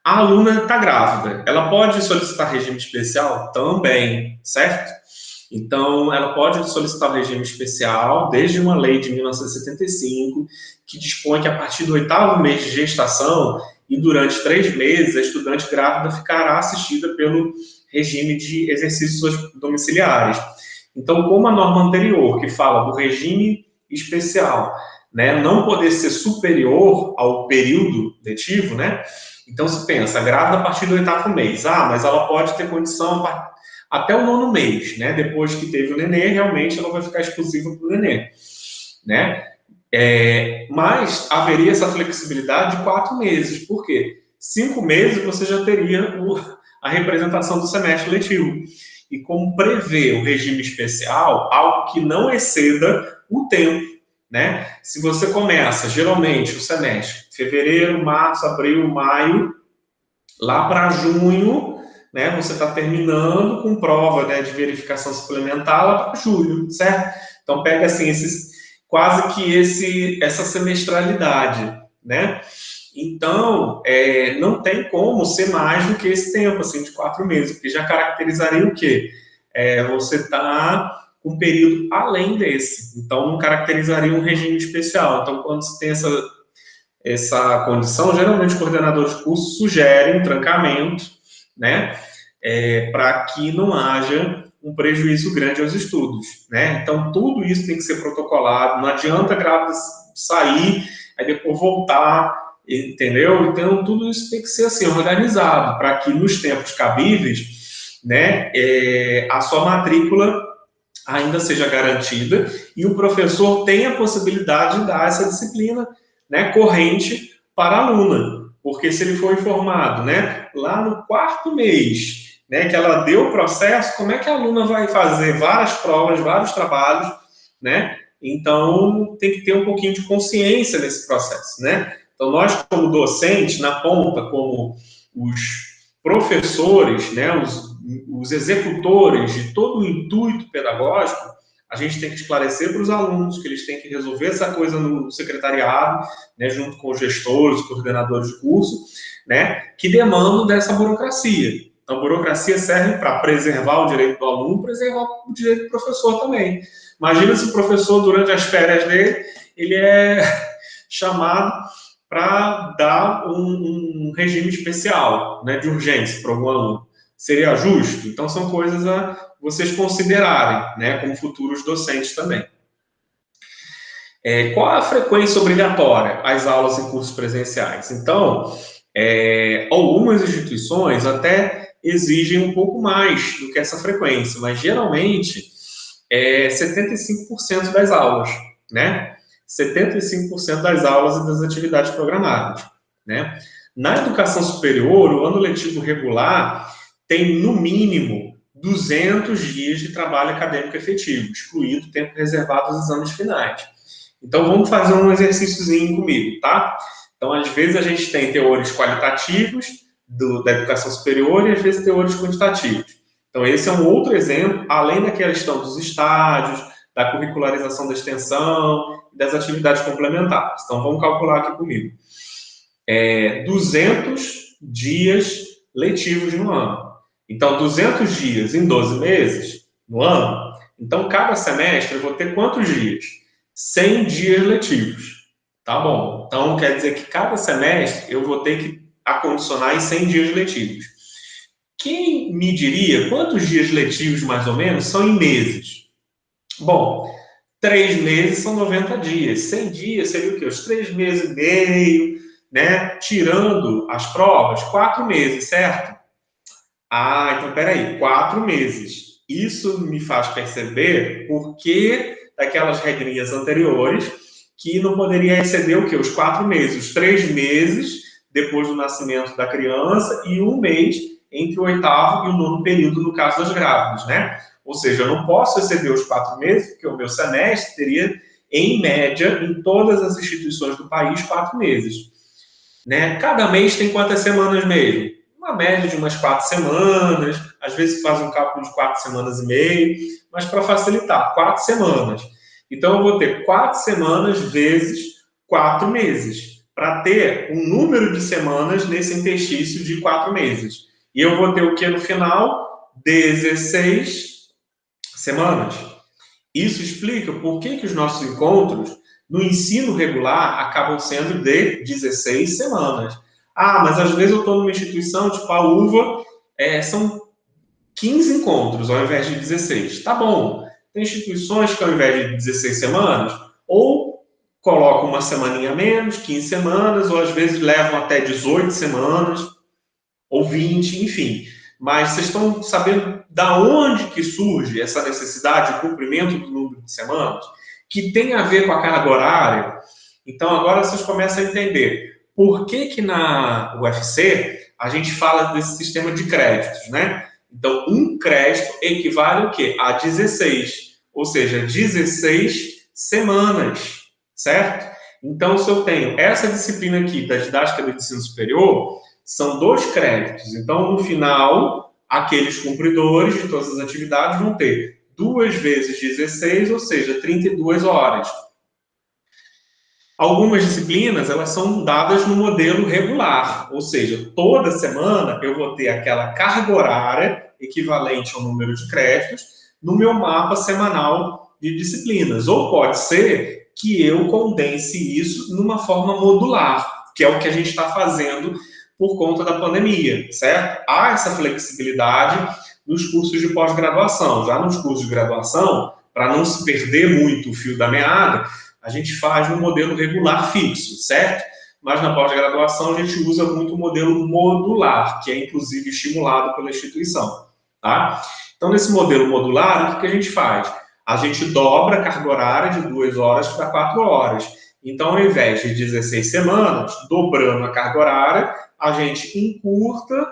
A aluna está grávida, ela pode solicitar regime especial? Também, certo? Então, ela pode solicitar o regime especial desde uma lei de 1975, que dispõe que a partir do 8º mês de gestação e durante 3 meses, a estudante grávida ficará assistida pelo regime de exercícios domiciliares. Então, como a norma anterior, que fala do regime especial, né, não poder ser superior ao período letivo, né? Então, se pensa, grávida a partir do 8º mês. Mas ela pode ter condição até o 9º mês, né? Depois que teve o nenê, realmente ela vai ficar exclusiva para o nenê, né? Mas haveria essa flexibilidade de 4 meses. Por quê? 5 meses você já teria a representação do semestre letivo. E como prevê o regime especial, algo que não exceda o tempo, né? Se você começa, geralmente, o semestre, fevereiro, março, abril, maio, lá para junho, né, você está terminando com prova, né, de verificação suplementar lá para julho, certo? Então, pega, assim, quase que essa semestralidade, né? Então, não tem como ser mais do que esse tempo, assim, de 4 meses, porque já caracterizaria o quê? Você está com um período além desse. Então, não caracterizaria um regime especial. Então, quando se tem essa condição, geralmente o coordenador de curso sugere um trancamento, né, para que não haja um prejuízo grande aos estudos, né? Então, tudo isso tem que ser protocolado, não adianta a grávida sair, aí depois voltar, entendeu? Então, tudo isso tem que ser assim, organizado, para que nos tempos cabíveis, né, a sua matrícula ainda seja garantida e o professor tenha a possibilidade de dar essa disciplina, né, corrente para a aluna. Porque se ele for informado, né, lá no 4º mês, né, que ela deu o processo, como é que a aluna vai fazer várias provas, vários trabalhos, né? Então, tem que ter um pouquinho de consciência nesse processo, né? Então, nós, como docentes, na ponta, como os professores, né, os executores de todo o intuito pedagógico, a gente tem que esclarecer para os alunos que eles têm que resolver essa coisa no secretariado, né, junto com os gestores, coordenadores de curso, né, que demandam dessa burocracia. Então, a burocracia serve para preservar o direito do aluno, preservar o direito do professor também. Imagina se o professor, durante as férias dele, ele é chamado para dar um regime especial, né, de urgência para algum aluno. Seria justo? Então, são coisas a vocês considerarem, né, como futuros docentes também. Qual a frequência obrigatória às aulas em cursos presenciais? Então, algumas instituições até exigem um pouco mais do que essa frequência, mas geralmente 75% das aulas, né? 75% das aulas e das atividades programadas, né? Na educação superior, o ano letivo regular tem, no mínimo, 200 dias de trabalho acadêmico efetivo, excluído o tempo reservado aos exames finais. Então, vamos fazer um exercíciozinho comigo, tá? Então, às vezes, a gente tem teores qualitativos da educação superior e, às vezes, teores quantitativos. Então, esse é um outro exemplo, além da questão dos estágios, da curricularização da extensão, das atividades complementares. Então, vamos calcular aqui comigo. 200 dias letivos no ano. Então, 200 dias em 12 meses no ano. Então, cada semestre eu vou ter quantos dias? 100 dias letivos. Tá bom. Então, quer dizer que cada semestre eu vou ter que acondicionar em 100 dias letivos. Quem me diria quantos dias letivos, mais ou menos, são em meses? Bom, 3 meses são 90 dias. 100 dias seria o quê? Os 3 meses e meio, né? Tirando as provas, 4 meses, certo? Ah, então peraí, 4 meses. Isso me faz perceber por que daquelas regrinhas anteriores que não poderia exceder o quê? Os 4 meses, os 3 meses depois do nascimento da criança e 1 mês entre o 8º e o 9º período, no caso das grávidas, né? Ou seja, eu não posso exceder os 4 meses, porque o meu semestre teria, em média, em todas as instituições do país, 4 meses. Né? Cada mês tem quantas semanas mesmo? Uma média de umas 4 semanas, às vezes faz um cálculo de 4 semanas e meia, mas para facilitar, 4 semanas. Então, eu vou ter 4 semanas vezes 4 meses, para ter um número de semanas nesse interstício de 4 meses. E eu vou ter o que no final? 16 semanas. Isso explica por que os nossos encontros no ensino regular acabam sendo de 16 semanas. Ah, mas às vezes eu estou numa instituição, tipo a UVA, são 15 encontros ao invés de 16. Tá bom. Tem instituições que ao invés de 16 semanas, ou colocam uma semaninha a menos, 15 semanas, ou às vezes levam até 18 semanas, ou 20, enfim. Mas vocês estão sabendo da onde que surge essa necessidade de cumprimento do número de semanas, que tem a ver com a carga horária? Então, agora vocês começam a entender por que na UFC a gente fala desse sistema de créditos, né? Então, um crédito equivale ao quê? A 16, ou seja, 16 semanas, certo? Então, se eu tenho essa disciplina aqui da didática do ensino superior, são 2 créditos. Então, no final, aqueles cumpridores de todas as atividades vão ter 2 vezes 16, ou seja, 32 horas. Algumas disciplinas, elas são dadas no modelo regular, ou seja, toda semana eu vou ter aquela carga horária equivalente ao número de créditos no meu mapa semanal de disciplinas. Ou pode ser que eu condense isso numa forma modular, que é o que a gente está fazendo por conta da pandemia, certo? Há essa flexibilidade nos cursos de pós-graduação. Já nos cursos de graduação, para não se perder muito o fio da meada, a gente faz no modelo regular fixo, certo? mas na pós-graduação a gente usa muito o modelo modular, que é inclusive estimulado pela instituição, tá? Então, nesse modelo modular, o que a gente faz? A gente dobra a carga horária de 2 horas para 4 horas. Então, ao invés de 16 semanas, dobrando a carga horária, a gente encurta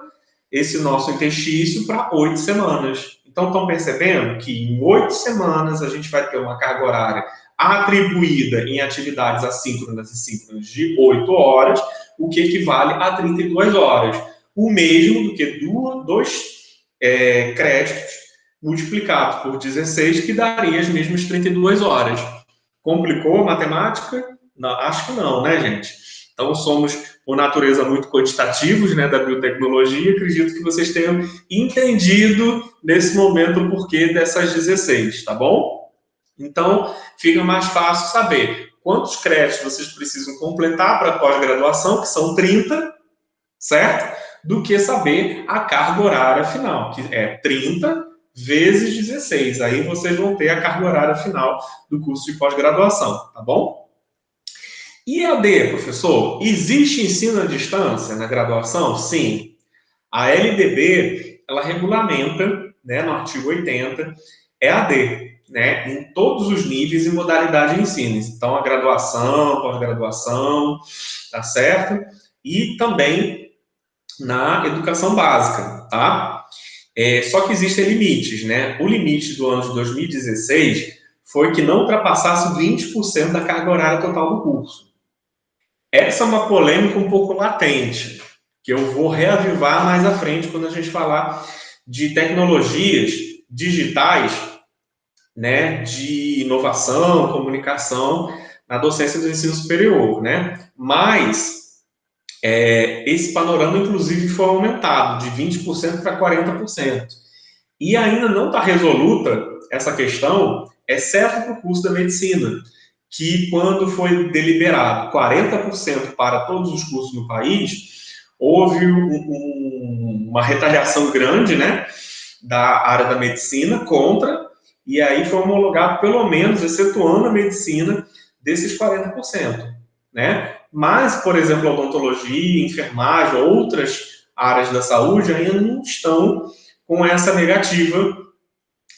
esse nosso interstício para 8 semanas. Então, estão percebendo que em 8 semanas a gente vai ter uma carga horária atribuída em atividades assíncronas e síncronas de 8 horas, o que equivale a 32 horas. O mesmo do que dois créditos multiplicados por 16, que daria as mesmas 32 horas. Complicou a matemática? Não, acho que não, né, gente? Então, somos, por natureza, muito quantitativos, né, da biotecnologia. Acredito que vocês tenham entendido, nesse momento, o porquê dessas 16, tá bom? Então, fica mais fácil saber quantos créditos vocês precisam completar para a pós-graduação, que são 30, certo? Do que saber a carga horária final, que é 30 vezes 16. Aí vocês vão ter a carga horária final do curso de pós-graduação, tá bom? E EAD, professor? Existe ensino à distância na graduação? Sim. A LDB, ela regulamenta, né, no artigo 80, EAD, né, em todos os níveis e modalidade de ensino. Então, a graduação, pós-graduação, tá certo? E também na educação básica, tá? Só que existem limites, né? O limite do ano de 2016 foi que não ultrapassasse 20% da carga horária total do curso. Essa é uma polêmica um pouco latente, que eu vou reavivar mais à frente quando a gente falar de tecnologias digitais, né, de inovação, comunicação na docência do ensino superior, né? Mas esse panorama, inclusive, foi aumentado de 20% para 40%. E ainda não está resoluta essa questão, exceto para o curso da medicina, que quando foi deliberado 40% para todos os cursos no país, houve uma retaliação grande, né, da área da medicina contra, e aí foi homologado pelo menos, excetuando a medicina, desses 40%, né? Mas, por exemplo, odontologia, enfermagem, outras áreas da saúde ainda não estão com essa negativa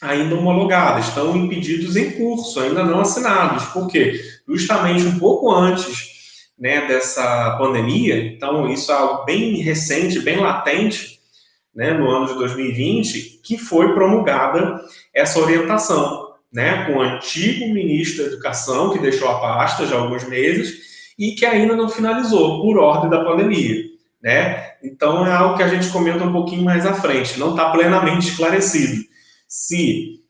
ainda homologada, estão em pedidos em curso, ainda não assinados. Por quê? Justamente um pouco antes, né, dessa pandemia, então isso é algo bem recente, bem latente, né, no ano de 2020, que foi promulgada essa orientação, né, com o antigo ministro da Educação, que deixou a pasta já há alguns meses, e que ainda não finalizou, por ordem da pandemia, né? Então, é algo que a gente comenta um pouquinho mais à frente, não está plenamente esclarecido se,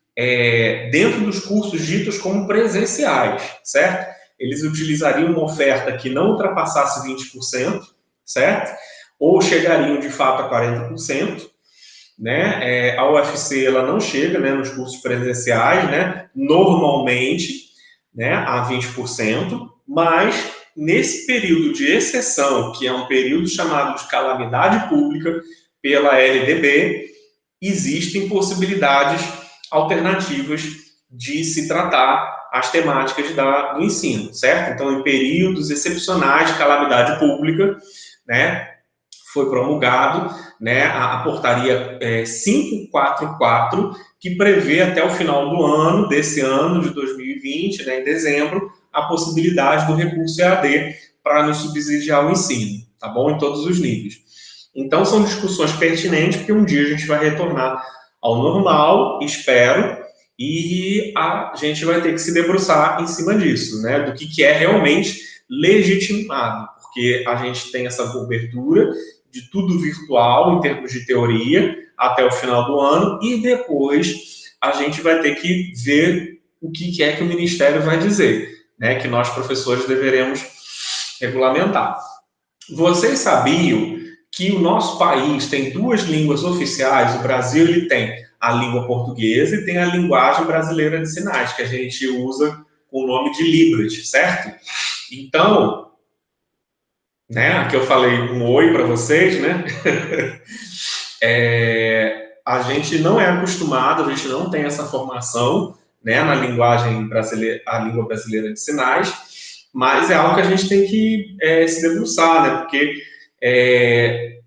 dentro dos cursos ditos como presenciais, certo? Eles utilizariam uma oferta que não ultrapassasse 20%, certo? Ou chegariam, de fato, a 40%, né? A UFC, ela não chega, né, nos cursos presenciais, né, normalmente, né, a 20%, mas nesse período de exceção, que é um período chamado de calamidade pública pela LDB, existem possibilidades alternativas de se tratar as temáticas do ensino, certo? Então, em períodos excepcionais de calamidade pública, né, foi promulgado, né, a portaria 544, que prevê até o final do ano, desse ano de 2020, né, em dezembro, a possibilidade do recurso EAD para nos subsidiar o ensino, tá bom? Em todos os níveis. Então, são discussões pertinentes, porque um dia a gente vai retornar ao normal, espero, e a gente vai ter que se debruçar em cima disso, né, do que é realmente legitimado, porque a gente tem essa cobertura de tudo virtual, em termos de teoria, até o final do ano, e depois a gente vai ter que ver o que é que o Ministério vai dizer, né, que nós, professores, deveremos regulamentar. Vocês sabiam que o nosso país tem 2 línguas oficiais? O Brasil, ele tem a língua portuguesa e tem a linguagem brasileira de sinais, que a gente usa com o nome de Libras, certo? Então, né, aqui eu falei um oi para vocês, né? A gente não é acostumado, a gente não tem essa formação, né, na linguagem brasileira, a língua brasileira de sinais, mas é algo que a gente tem que se debruçar, né? Porque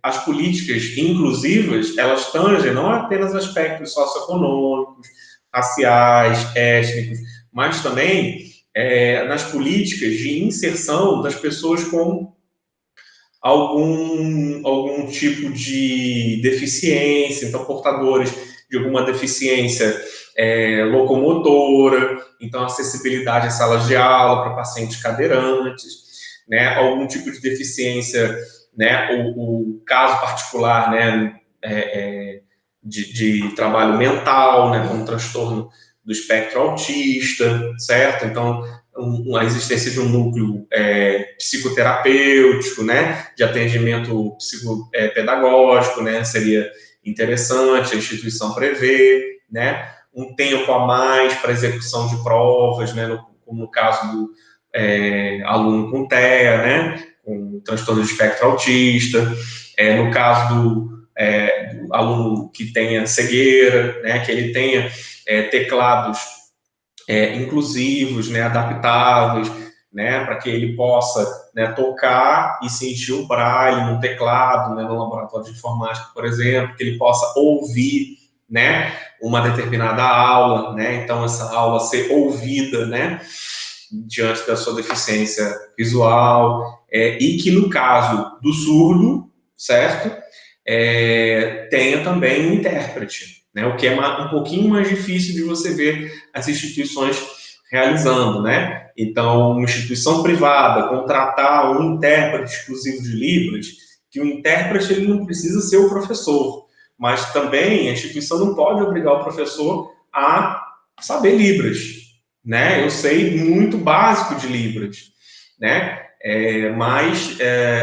as políticas inclusivas, elas tangem não apenas aspectos socioeconômicos, raciais, étnicos, mas também nas políticas de inserção das pessoas com algum tipo de deficiência, então portadores de alguma deficiência locomotora, então acessibilidade às salas de aula para pacientes cadeirantes, né, algum tipo de deficiência, né, o caso particular, né, de trabalho mental, né, como transtorno do espectro autista, certo? Então, a existência de um núcleo psicoterapêutico, né, de atendimento psicopedagógico, né, seria interessante a instituição prever, né, um tempo a mais para execução de provas, né, como no caso do aluno com TEA, né, com transtorno de espectro autista, no caso do aluno que tenha cegueira, né, que ele tenha teclados inclusivos, né, adaptáveis, né, para que ele possa, né, tocar e sentir o braille no teclado, né, no laboratório de informática, por exemplo, que ele possa ouvir, né, uma determinada aula, né, então essa aula ser ouvida, né, diante da sua deficiência visual, e que no caso do surdo, certo, tenha também um intérprete, né, o que é um pouquinho mais difícil de você ver as instituições realizando, né? Então, uma instituição privada contratar um intérprete exclusivo de Libras, que o intérprete ele não precisa ser o professor, mas também a instituição não pode obrigar o professor a saber Libras, né? Eu sei muito básico de Libras, né? Mas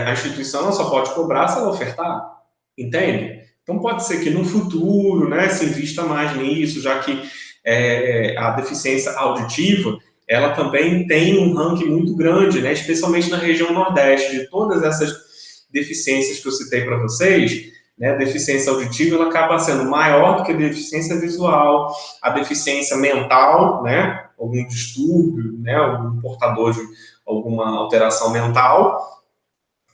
a instituição ela só pode cobrar se ela ofertar, entende? Então pode ser que no futuro, né, se invista mais nisso, já que a deficiência auditiva ela também tem um ranking muito grande, né, especialmente na região Nordeste, de todas essas deficiências que eu citei para vocês, né, a deficiência auditiva ela acaba sendo maior do que a deficiência visual, a deficiência mental, né, algum distúrbio, né, algum portador de alguma alteração mental,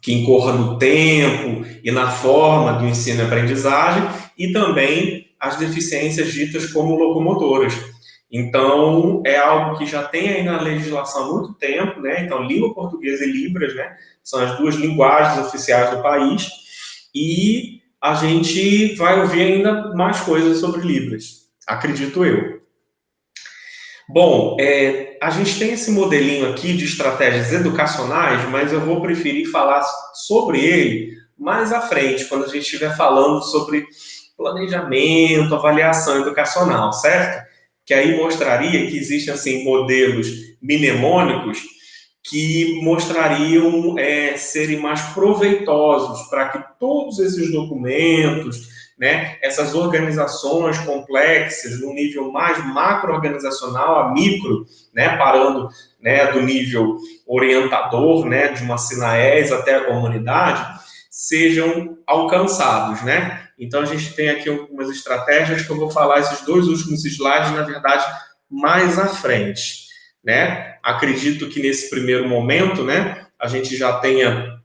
que incorra no tempo e na forma do ensino e aprendizagem, e também as deficiências ditas como locomotoras. Então, é algo que já tem aí na legislação há muito tempo, né? Então, língua portuguesa e Libras, né? São as duas linguagens oficiais do país, e a gente vai ouvir ainda mais coisas sobre Libras, acredito eu. Bom, a gente tem esse modelinho aqui de estratégias educacionais, mas eu vou preferir falar sobre ele mais à frente, quando a gente estiver falando sobre planejamento, avaliação educacional, certo? Que aí mostraria que existem, assim, modelos mnemônicos que mostrariam serem mais proveitosos para que todos esses documentos, né, essas organizações complexas, no nível mais macro-organizacional a micro, né, parando, né, do nível orientador, né, de uma SINAES até a comunidade, sejam alcançados, né? Então, a gente tem aqui algumas estratégias que eu vou falar esses dois últimos slides, na verdade, mais à frente, né? Acredito que nesse primeiro momento, né, a gente já tenha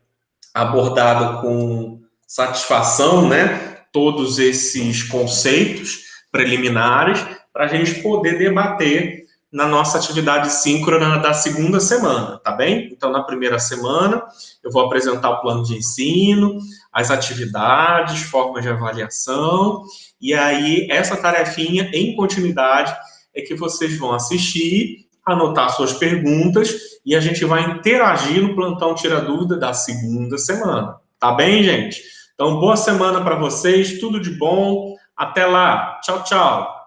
abordado com satisfação, né, todos esses conceitos preliminares para a gente poder debater na nossa atividade síncrona da segunda semana, tá bem? Então, na primeira semana, eu vou apresentar o plano de ensino, as atividades, formas de avaliação, e aí essa tarefinha em continuidade é que vocês vão assistir, anotar suas perguntas e a gente vai interagir no plantão Tira Dúvida da segunda semana. Tá bem, gente? Então, boa semana para vocês, tudo de bom. Até lá. Tchau, tchau.